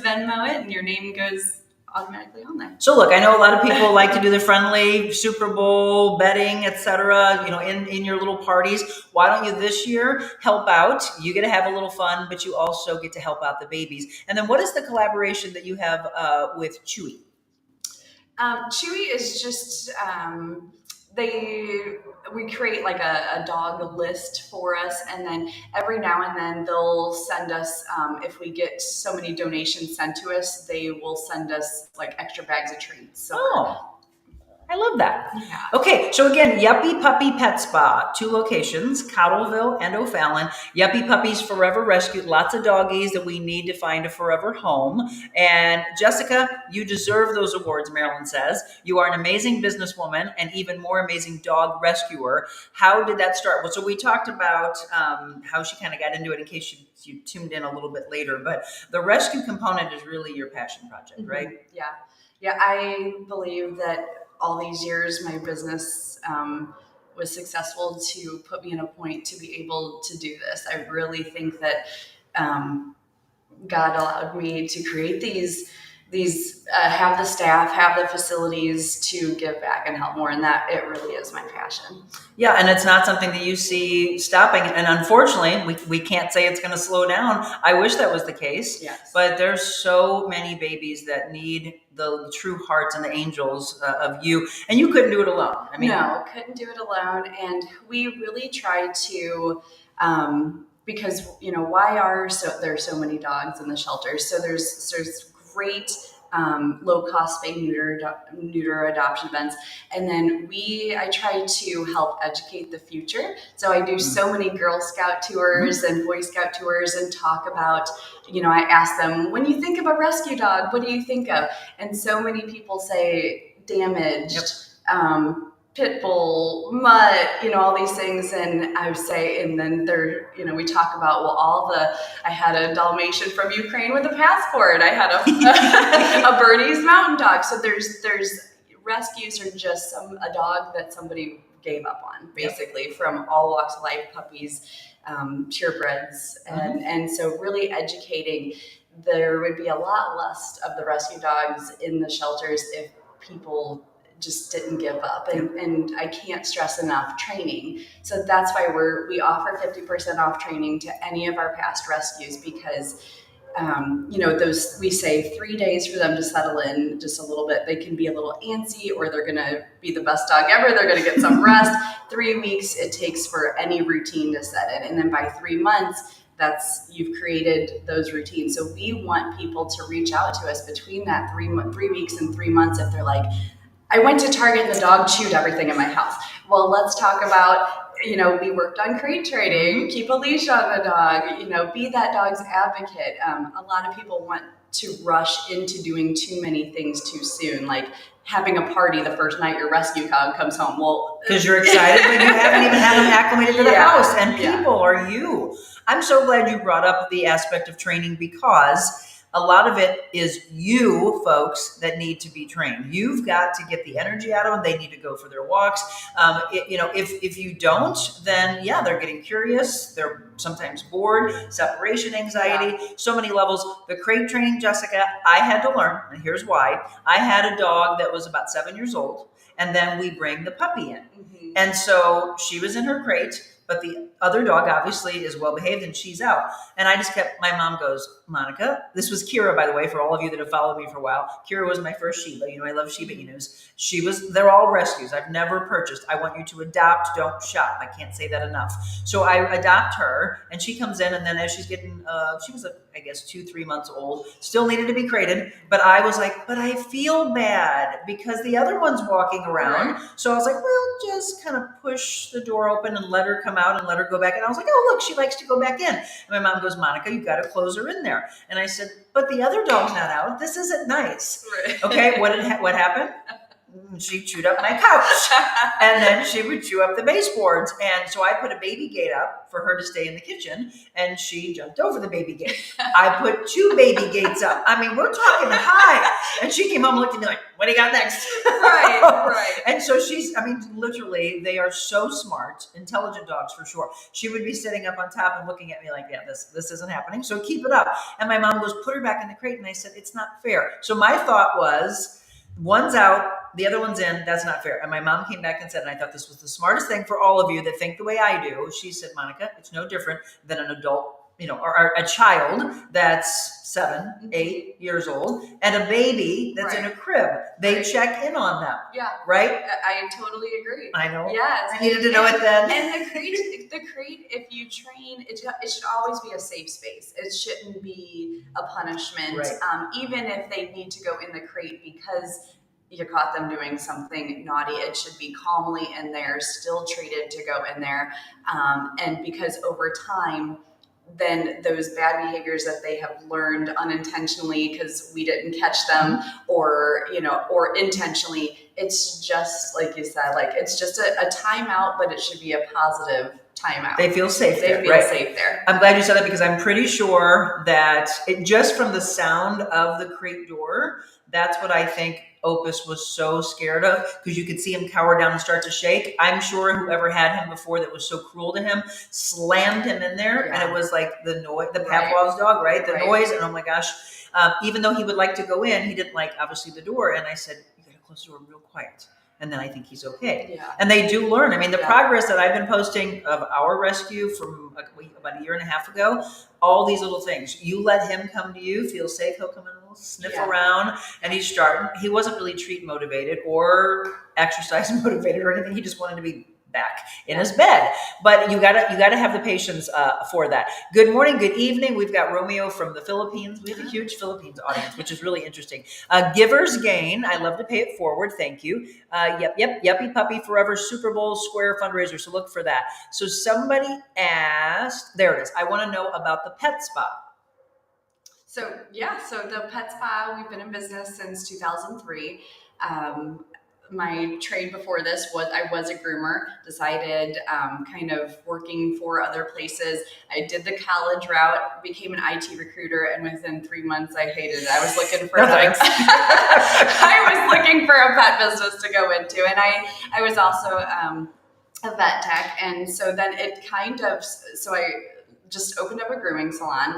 Venmo it, and your name goes automatically on there. So look, I know a lot of people like to do the friendly Super Bowl betting, etc. In your little parties. Why don't you this year help out? You get to have a little fun, but you also get to help out the babies. And then what is the collaboration that you have with Chewy? Chewy is just we create like a dog list for us, and then every now and then they'll send us, if we get so many donations sent to us, they will send us like extra bags of treats. So I love that. Yeah. Okay, so again, Yuppy Puppy Pet Spa, 2 locations, Cottleville and O'Fallon. Yuppy Puppies Forever Rescue, lots of doggies that we need to find a forever home. And Jessica, you deserve those awards, Marilyn says. You are an amazing businesswoman and even more amazing dog rescuer. How did that start? Well, so we talked about how she kind of got into it in case you tuned in a little bit later, but the rescue component is really your passion project, right? Yeah. Yeah, I believe that all these years my business was successful to put me in a point to be able to do this. I really think that God allowed me to create these have the staff, have the facilities to give back and help more, and that it really is my passion. Yeah, and it's not something that you see stopping. And unfortunately, we can't say it's going to slow down. I wish that was the case. Yes. But there's so many babies that need the true hearts and the angels of you. And you couldn't do it alone. I mean, no, couldn't do it alone. And we really tried to, because, why are there so many dogs in the shelters? So there's great low-cost spay neuter adoption events, and then I try to help educate the future. So I do so many Girl Scout tours and Boy Scout tours and talk about, I ask them, when you think of a rescue dog, what do you think of? And so many people say damaged, pit bull, mutt, all these things. And I would say, and then we talk about, I had a Dalmatian from Ukraine with a passport. I had a Bernese mountain dog. So there's rescues are just a dog that somebody gave up on, basically, from all walks of life, puppies, purebreds. And so really educating, there would be a lot less of the rescue dogs in the shelters if people just didn't give up. And I can't stress enough training. So that's why we offer 50% off training to any of our past rescues, because we say 3 days for them to settle in just a little bit. They can be a little antsy, or they're going to be the best dog ever. They're going to get some rest. 3 weeks it takes for any routine to set in. And then by 3 months, you've created those routines. So we want people to reach out to us between that 3 weeks and 3 months if they're like, I went to Target and the dog chewed everything in my house. Well, let's talk about, we worked on crate training, keep a leash on the dog, be that dog's advocate. A lot of people want to rush into doing too many things too soon, like having a party the first night your rescue dog comes home. Well, because you're excited, but you haven't even had them acclimated to the house. And people are you. I'm so glad you brought up the aspect of training, because a lot of it is you folks that need to be trained. You've got to get the energy out of them. They need to go for their walks. If you don't, then they're getting curious. They're sometimes bored, separation anxiety, so many levels. The crate training, Jessica, I had to learn, and here's why. I had a dog that was about 7 years old, and then we bring the puppy in. And so she was in her crate, but the other dog obviously is well behaved and she's out. And I just kept, my mom goes, Monica, this was Kira, by the way, for all of you that have followed me for a while. Kira was my first Shiba. I love Shiba Inus. They're all rescues. I've never purchased. I want you to adopt, don't shop. I can't say that enough. So I adopt her and she comes in, and then as she's getting, she was, I guess, 2-3 months old, still needed to be crated. But I was like, but I feel bad because the other one's walking around. So I was like, well, just kind of push the door open and let her come out and let her go back. And I was like, oh, look, she likes to go back in. And my mom goes, Monica, you've got to close her in there. And I said, but the other dog's not out. This isn't nice. Okay, what happened? She chewed up my couch, and then she would chew up the baseboards. And so I put a baby gate up for her to stay in the kitchen, and she jumped over the baby gate. I put 2 baby gates up. I mean, we're talking high. And she came home and looked at me like, what do you got next? Right. And so literally, they are so smart, intelligent dogs for sure. She would be sitting up on top and looking at me like, yeah, this isn't happening. So keep it up. And my mom goes, put her back in the crate. And I said, it's not fair. So my thought was, one's out, the other one's in. That's not fair. And my mom came back and said, and I thought this was the smartest thing for all of you that think the way I do. She said, Monica, it's no different than an adult, or a child that's 7, 8 years old and a baby that's in a crib. They check in on them. Yeah. Right? I totally agree. I know. Yes. I needed to know it then. And the crate, if you train, it should always be a safe space. It shouldn't be a punishment. Right. Even if they need to go in the crate because you caught them doing something naughty, it should be calmly in there, still treated to go in there. And because over time, then those bad behaviors that they have learned unintentionally because we didn't catch them, or intentionally, it's just like you said, like it's just a timeout, but it should be a positive timeout. They feel safe. They feel safe there. I'm glad you said that because I'm pretty sure that just from the sound of the crate door, that's what I think Opus was so scared of, because you could see him cower down and start to shake. I'm sure whoever had him before that was so cruel to him slammed him in there, and it was like the noise, the Pavlov's dog, right? The noise, and oh my gosh, even though he would like to go in, he didn't like obviously the door, and I said, you gotta close the door real quiet. And then I think he's okay. Yeah. And they do learn. I mean, the progress that I've been posting of our rescue from about 1.5 years ago, all these little things. You let him come to you, feel safe. He'll come in, a little sniff around, and he's starting. He wasn't really treat motivated or exercise motivated or anything. He just wanted to be back in his bed. But you gotta have the patience for that. Good morning, good evening. We've got Romeo from the Philippines. We have a huge Philippines audience, which is really interesting. Givers Gain. I love to pay it forward. Thank you. Yuppy Puppy Forever Super Bowl Square fundraiser. So look for that. So somebody asked, there it is. I want to know about the pet spa. So the pet spa, we've been in business since 2003. My trade before this was I was a groomer, decided kind of working for other places. I did the college route, became an IT recruiter, and within 3 months I hated it. I was looking for I was looking for a pet business to go into, and I was also a vet tech, and so then I just opened up a grooming salon.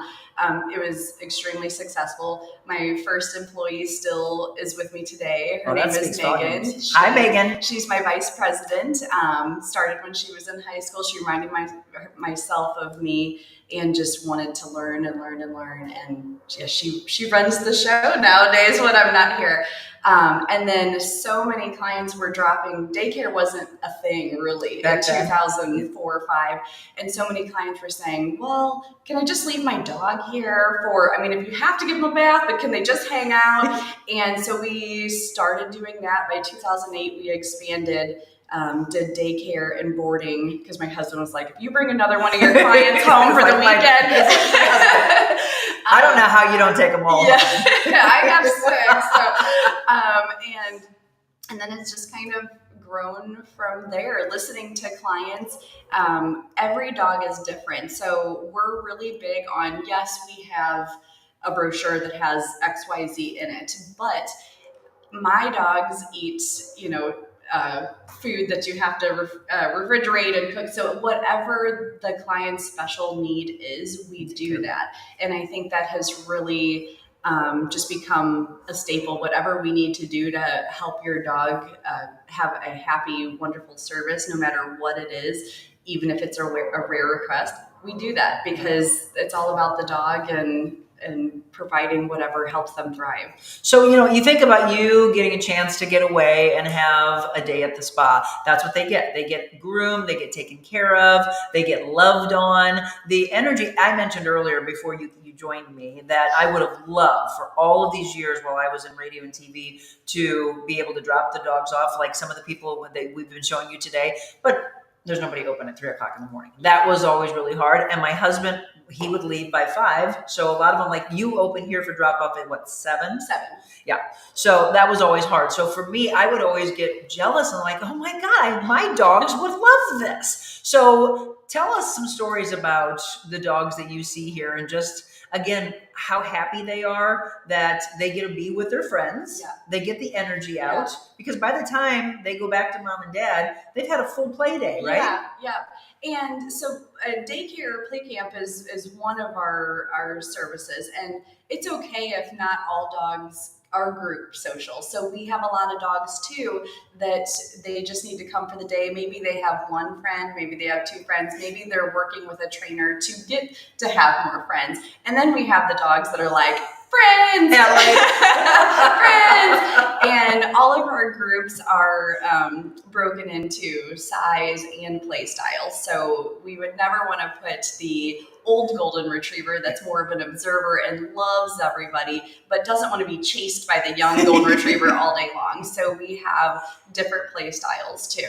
It was extremely successful. My first employee still is with me today. Her name is Megan. Hi, Megan. She's my vice president. Started when she was in high school. She reminded myself of me and just wanted to learn and learn and learn. And yeah, she runs the show nowadays when I'm not here. And then so many clients were dropping. Daycare wasn't a thing really in 2004 or 5. And so many clients were saying, well, can I just leave my dog here if you have to give them a bath, but can they just hang out? And so we started doing that. By 2008, we expanded, did daycare and boarding, because my husband was like, if you bring another one of your clients home for the weekend. I don't know how you don't take them all. Yeah, I have 6. So, and then it's just kind of grown from there, listening to clients. Every dog is different. So we're really big on, yes, we have a brochure that has XYZ in it, but my dogs eat, food that you have to refrigerate and cook. So whatever the client's special need is, we do that. And I think that has really just become a staple. Whatever we need to do to help your dog have a happy, wonderful service, no matter what it is, even if it's a rare request, we do that because it's all about the dog and providing whatever helps them thrive. So, you think about you getting a chance to get away and have a day at the spa. That's what they get. They get groomed, they get taken care of, they get loved on. The energy I mentioned earlier before you joined me that I would have loved for all of these years while I was in radio and TV to be able to drop the dogs off like some of the people we've been showing you today. But there's nobody open at 3:00 in the morning. That was always really hard. And my husband, he would leave by 5. So a lot of them, like, you open here for drop off at what, 7? 7. Yeah. So that was always hard. So for me, I would always get jealous and like, oh my God, my dogs would love this. So tell us some stories about the dogs that you see here and just, again, how happy they are that they get to be with their friends. Yeah. They get the energy out because by the time they go back to mom and dad, they've had a full play day, right? Yeah. And so daycare play camp is one of our services, and it's okay if not all dogs are group social. So we have a lot of dogs too that they just need to come for the day. Maybe they have one friend, maybe they have 2 friends, maybe they're working with a trainer to get to have more friends. And then we have the dogs that are like, friends, friends. And all of our groups are broken into size and play styles. So we would never want to put the old golden retriever that's more of an observer and loves everybody, but doesn't want to be chased by the young golden retriever all day long. So we have different play styles too.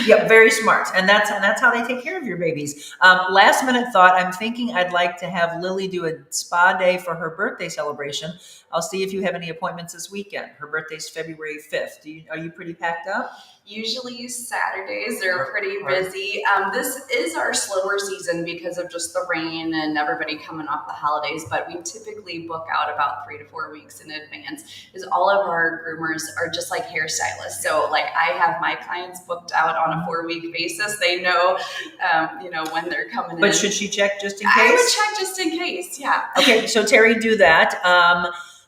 Yeah, very smart. And that's how they take care of your babies. Last minute thought, I'm thinking I'd like to have Lily do a spa day for her birthday celebration. I'll see if you have any appointments this weekend. Her birthday's February 5th. Are you pretty packed up? Usually Saturdays are pretty busy. This is our slower season because of just the rain and everybody coming off the holidays, but we typically book out about 3 to 4 weeks in advance because all of our groomers are just like hairstylists. So like I have my clients booked out on a 4-week basis. They know, when they're coming in. But should she check just in case? I would check just in case, yeah. Okay, so Terry, do that.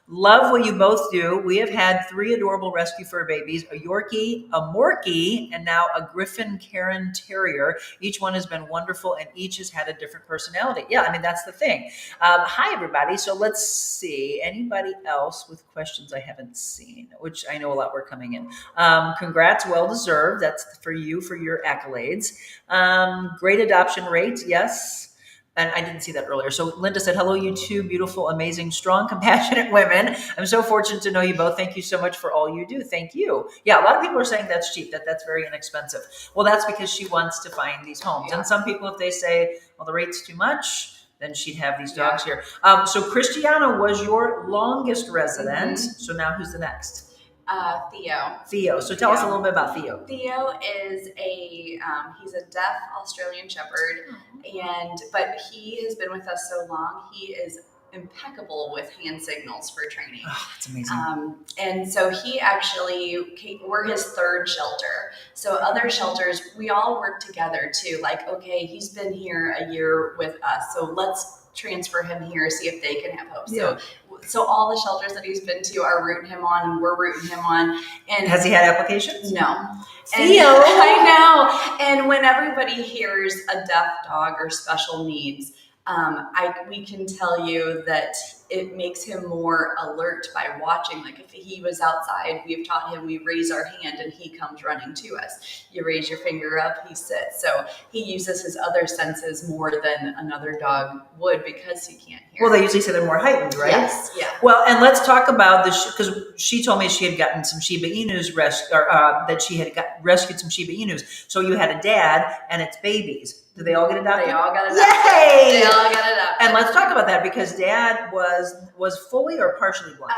Love what you both do. We have had 3 adorable rescue fur babies, a Yorkie, a Morkie, and now a Griffin Karen Terrier. Each one has been wonderful, and each has had a different personality. Yeah, I mean, that's the thing. Hi, everybody. So let's see. Anybody else with questions I haven't seen, which I know a lot were coming in. Congrats, well-deserved. That's for you, for your accolades. Great adoption rate, yes. And I didn't see that earlier. So Linda said, hello, you 2 beautiful, amazing, strong, compassionate women. I'm so fortunate to know you both. Thank you so much for all you do. Thank you. Yeah, a lot of people are saying that's cheap, that's very inexpensive. Well, that's because she wants to find these homes. Yeah. And some people, if they say, well, the rate's too much, then she'd have these dogs here. So Christiana was your longest resident. Mm-hmm. So now who's the next? Theo. So tell us a little bit about Theo. Theo is he's a deaf Australian Shepherd, but he has been with us so long. He is impeccable with hand signals for training. Oh, that's amazing. And so we're his 3rd shelter. So other shelters, we all work together too. Like, okay, he's been here a year with us, so let's transfer him here, see if they can have hope. Yeah. So all the shelters that he's been to are rooting him on, and we're rooting him on. And has he had applications? No. Theo. I know. And when everybody hears a deaf dog or special needs, we can tell you that it makes him more alert by watching. Like if he was outside, we've taught him, we raise our hand and he comes running to us. You raise your finger up, he sits. So he uses his other senses more than another dog would because he can't hear. Well, they usually say they're more heightened, right? Yes, yeah. Well, and let's talk about this because she told me she had gotten some Shiba Inus that she had rescued some Shiba Inus. So you had a dad and its babies. Did they all get adopted? They all got adopted. Yay! They all got adopted. And let's talk about that because Dad was fully or partially blind?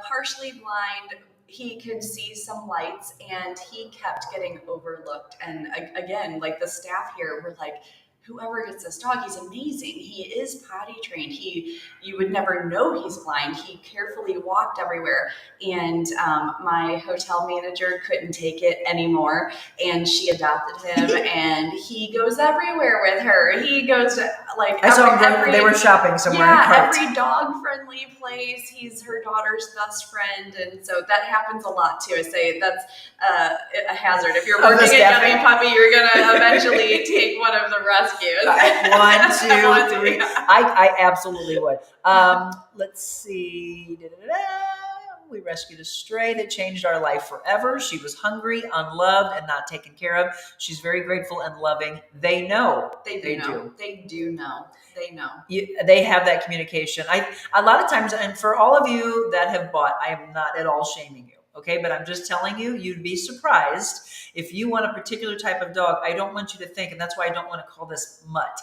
Partially blind. He could see some lights and he kept getting overlooked. And again, like the staff here were like, whoever gets this dog, he's amazing. He is potty trained. You would never know he's blind. He carefully walked everywhere. And my hotel manager couldn't take it anymore, and she adopted him. And he goes everywhere with her. He goes to, like, I saw them. They were shopping somewhere. Yeah, every dog-friendly place. He's her daughter's best friend, and so that happens a lot too. I say that's a hazard. If you're working at Yuppy Puppy, you're gonna eventually take one of the rescues. 1, 2, 3. I absolutely would. Let's see. We rescued a stray that changed our life forever. She was hungry, unloved, and not taken care of. She's very grateful and loving. They know. They do know. They know. They have that communication. A lot of times, and for all of you that have bought, I am not at all shaming you. Okay, but I'm just telling you, you'd be surprised if you want a particular type of dog. I don't want you to think, and that's why I don't want to call this mutt.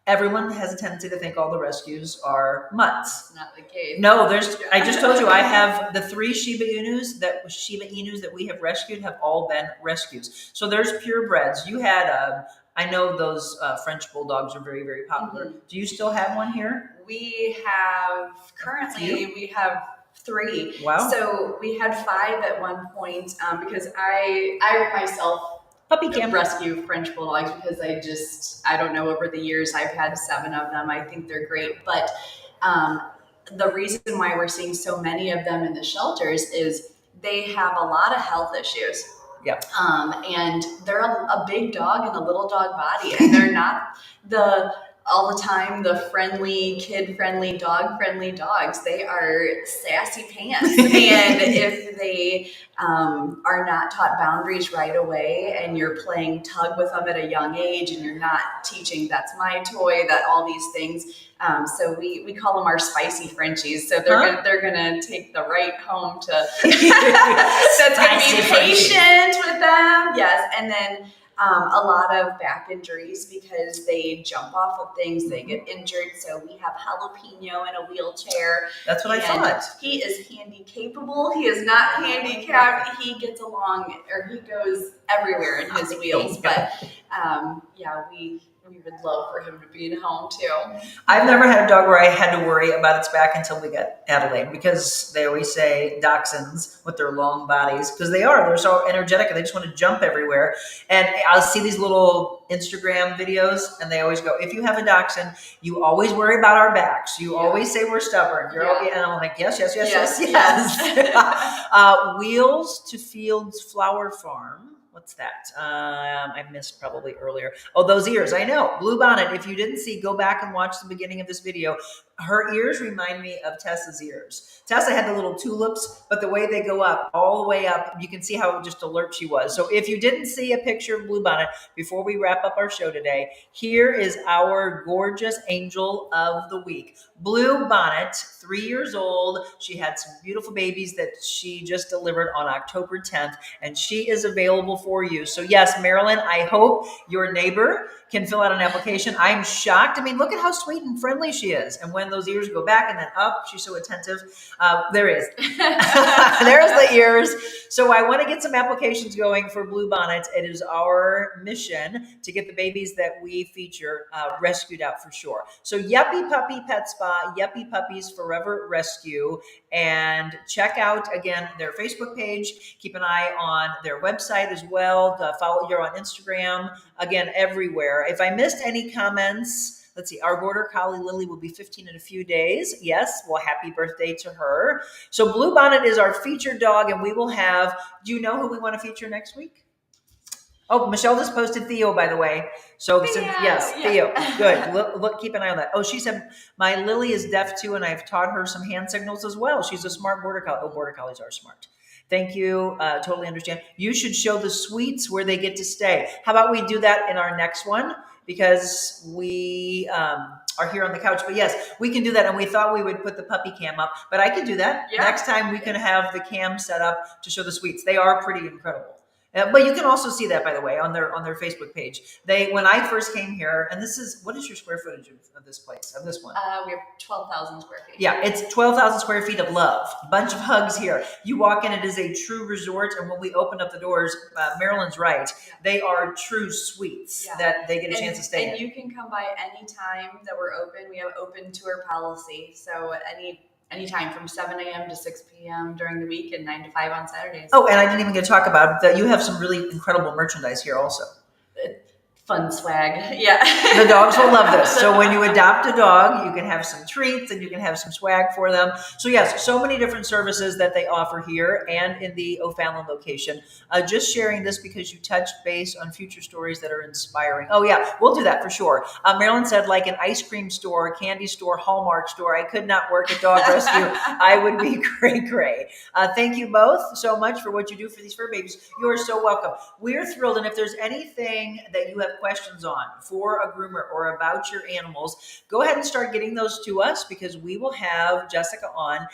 Everyone has a tendency to think all the rescues are mutts. That's not the case. No, I just told you I have the 3 Shiba Inus that we have rescued have all been rescues. So there's purebreds. You had I know those French bulldogs are very, very popular. Mm-hmm. Do you still have one here? We have we have 3. Wow. So we had 5 at one point because I myself puppy camp rescue French bulldogs because I don't know, over the years I've had 7 of them. I think they're great, but the reason why we're seeing so many of them in the shelters is they have a lot of health issues. Yeah. And they're a big dog in a little dog body, and they're not all the time the friendly, kid-friendly, dog-friendly dogs. They are sassy pants. And if they are not taught boundaries right away, and you're playing tug with them at a young age, and you're not teaching that's my toy, that all these things. So we call them our spicy Frenchies. So they're gonna take the right home to that's gonna be patient with them. Yes, and then a lot of back injuries because they jump off of things, they get injured. So we have Jalapeno in a wheelchair. That's what I thought. He is handy capable. He is not handicapped. He gets along, or he goes everywhere in his wheels. But we would love for him to be at home too. I've never had a dog where I had to worry about its back until we got Adelaide, because they always say dachshunds with their long bodies, because they're so energetic and they just want to jump everywhere. And I'll see these little Instagram videos and they always go, if you have a dachshund, you always worry about our backs. You always say we're stubborn. And I'm like, yes. Wheels to Fields Flower Farm. What's that? I missed probably earlier. Oh, those ears. I know. Blue Bonnet. If you didn't see, go back and watch the beginning of this video. Her ears remind me of Tessa's ears. Tessa had the little tulips, but the way they go up, all the way up, you can see how just alert she was. So if you didn't see a picture of Blue Bonnet, before we wrap up our show today, here is our gorgeous angel of the week. Blue Bonnet, 3 years old. She had some beautiful babies that she just delivered on October 10th, and she is available for you. So yes, Marilyn, I hope your neighbor can fill out an application. I'm shocked. I mean, look at how sweet and friendly she is. And when those ears go back and then up, she's so attentive. There is. There's the ears. So I want to get some applications going for Blue Bonnets. It is our mission to get the babies that we feature rescued out for sure. So Yuppy Puppy Pet Spa, Yuppy Puppies Forever Rescue, and check out, again, their Facebook page. Keep an eye on their website as well. Follow you're on Instagram. Again, everywhere. If I missed any comments, let's see, our border collie Lily will be 15 in a few days. Yes, well, happy birthday to her. So Blue Bonnet is our featured dog, and we will have, do you know who we want to feature next week? Oh, Michelle just posted Theo, by the way. So Theo, good. Look, keep an eye on that. Oh, she said, my Lily is deaf too, and I've taught her some hand signals as well. She's a smart border collie. Oh, border collies are smart. Thank you. Totally understand. You should show the suites where they get to stay. How about we do that in our next one? Because we are here on the couch. But yes, we can do that. And we thought we would put the puppy cam up, but I can do that. Yeah. Next time we can have the cam set up to show the suites. They are pretty incredible. But you can also see that, by the way, on their Facebook page. When I first came here, and what is your square footage of this place, of this one? We have 12,000 square feet. Yeah, it's 12,000 square feet of love. A bunch of hugs here. You walk in, it is a true resort. And when we open up the doors, Marilyn's right. They are true suites that they get a chance to stay in. And you can come by any time that we're open. We have open tour policy. So anytime from 7 a.m. to 6 p.m. during the week and 9 to 5 on Saturdays. Oh, and I didn't even get to talk about that. You have some really incredible merchandise here also. Fun swag. Yeah. The dogs will love this. So when you adopt a dog, you can have some treats and you can have some swag for them. So yes, so many different services that they offer here and in the O'Fallon location. Just sharing this because you touched base on future stories that are inspiring. Oh yeah, we'll do that for sure. Marilyn said like an ice cream store, candy store, Hallmark store. I could not work at dog rescue. I would be cray. Thank you both so much for what you do for these fur babies. You are so welcome. We're thrilled. And if there's anything that you have questions on for a groomer or about your animals, go ahead and start getting those to us because we will have Jessica on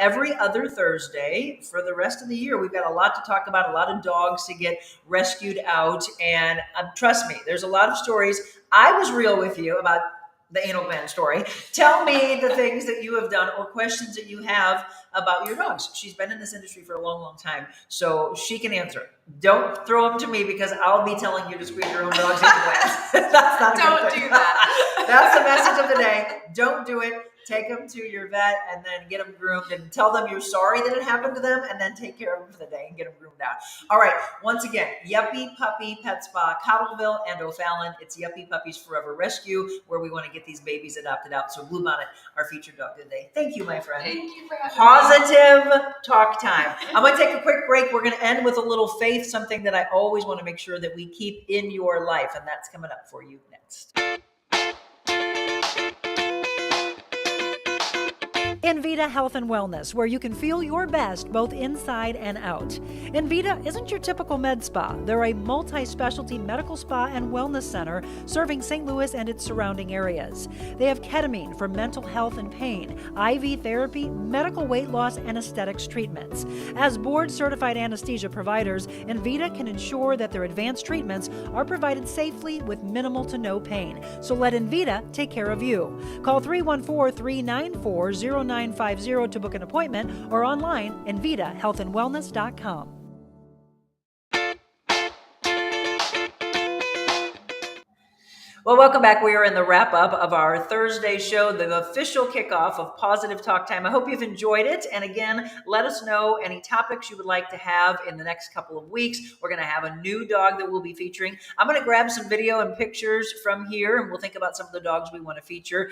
every other Thursday for the rest of the year. We've got a lot to talk about, a lot of dogs to get rescued out. And trust me, there's a lot of stories. I was real with you about the anal gland story. Tell me the things that you have done or questions that you have about your dogs. She's been in this industry for a long, long time, so she can answer. Don't throw them to me because I'll be telling you to squeeze your own dog's anal glands. That's not a good Don't thing. do that. That's the message of the day. Don't do it. Take them to your vet and then get them groomed and tell them you're sorry that it happened to them and then take care of them for the day and get them groomed out. All right. Once again, Yuppy Puppy Pet Spa, Cottleville and O'Fallon. It's Yuppy Puppies Forever Rescue where we want to get these babies adopted out. So Bluebonnet, our featured dog today. Thank you, my friend. Thank you for having Pawsitive Talk Time. I'm going to take a quick break. We're going to end with a little faith, something that I always want to make sure that we keep in your life. And that's coming up for you next. Envita Health and Wellness, where you can feel your best both inside and out. Envita isn't your typical med spa. They're a multi-specialty medical spa and wellness center serving St. Louis and its surrounding areas. They have ketamine for mental health and pain, IV therapy, medical weight loss, and aesthetics treatments. As board-certified anesthesia providers, Envita can ensure that their advanced treatments are provided safely with minimal to no pain. So let Envita take care of you. Call 314-394-0950 to book an appointment or online envitahealthandwellness.com. Well, welcome back. We are in the wrap-up of our Thursday show, the official kickoff of Pawsitive Talk Time. I hope you've enjoyed it. And again, let us know any topics you would like to have in the next couple of weeks. We're going to have a new dog that we'll be featuring. I'm going to grab some video and pictures from here, and we'll think about some of the dogs we want to feature.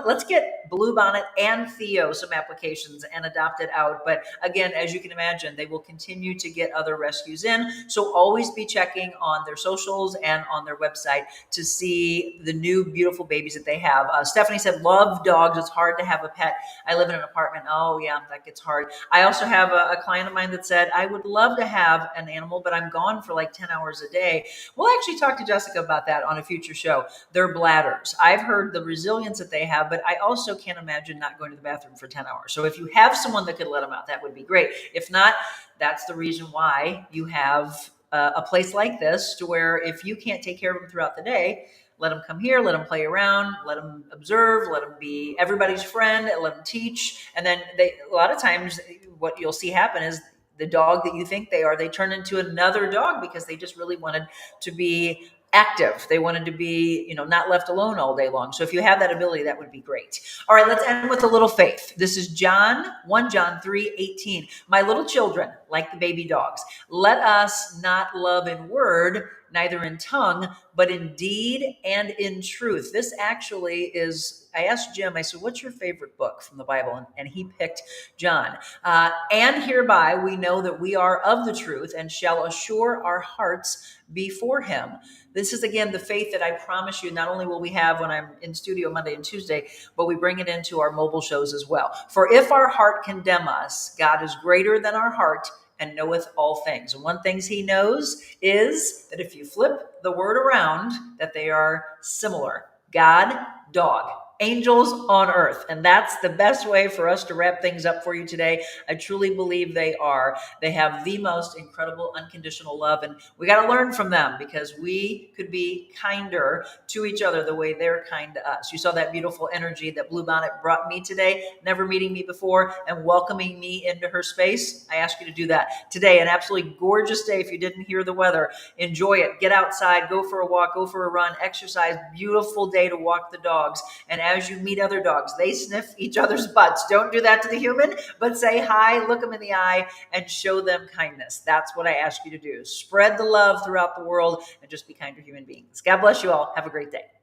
Let's get Bluebonnet and Theo some applications and adopt it out. But again, as you can imagine, they will continue to get other rescues in. So always be checking on their socials and on their website to see the new beautiful babies that they have. Stephanie said, love dogs. It's hard to have a pet. I live in an apartment. Oh yeah, that gets hard. I also have a client of mine that said, I would love to have an animal, but I'm gone for like 10 hours a day. We'll actually talk to Jessica about that on a future show. Their bladders. I've heard the resilience that they have, but I also can't imagine not going to the bathroom for 10 hours. So if you have someone that could let them out, that would be great. If not, that's the reason why you have a place like this to where if you can't take care of them throughout the day, let them come here, let them play around, let them observe, let them be everybody's friend, let them teach. And then a lot of times what you'll see happen is the dog that you think they are, they turn into another dog because they just really wanted to be active. They wanted to be, not left alone all day long. So if you have that ability, that would be great. All right, let's end with a little faith. This is 1 John 3:18. My little children, like the baby dogs, let us not love in word, neither in tongue, but in deed and in truth. This actually is, I asked Jim, I said, what's your favorite book from the Bible? And he picked John. And hereby we know that we are of the truth and shall assure our hearts before him. This is, again, the faith that I promise you, not only will we have when I'm in studio Monday and Tuesday, but we bring it into our mobile shows as well. For if our heart condemn us, God is greater than our heart and knoweth all things. And one thing he knows is that if you flip the word around, that they are similar. God, dog. angels on earth. And that's the best way for us to wrap things up for you today. I truly believe they are. They have the most incredible unconditional love, and we got to learn from them because we could be kinder to each other the way they're kind to us. You saw that beautiful energy that Bluebonnet brought me today, never meeting me before and welcoming me into her space. I ask you to do that today. An absolutely gorgeous day. If you didn't hear the weather, enjoy it. Get outside, go for a walk, go for a run, exercise. Beautiful day to walk the dogs. And as you meet other dogs, they sniff each other's butts. Don't do that to the human, but say hi, look them in the eye, and show them kindness. That's what I ask you to do. Spread the love throughout the world and just be kind to human beings. God bless you all. Have a great day.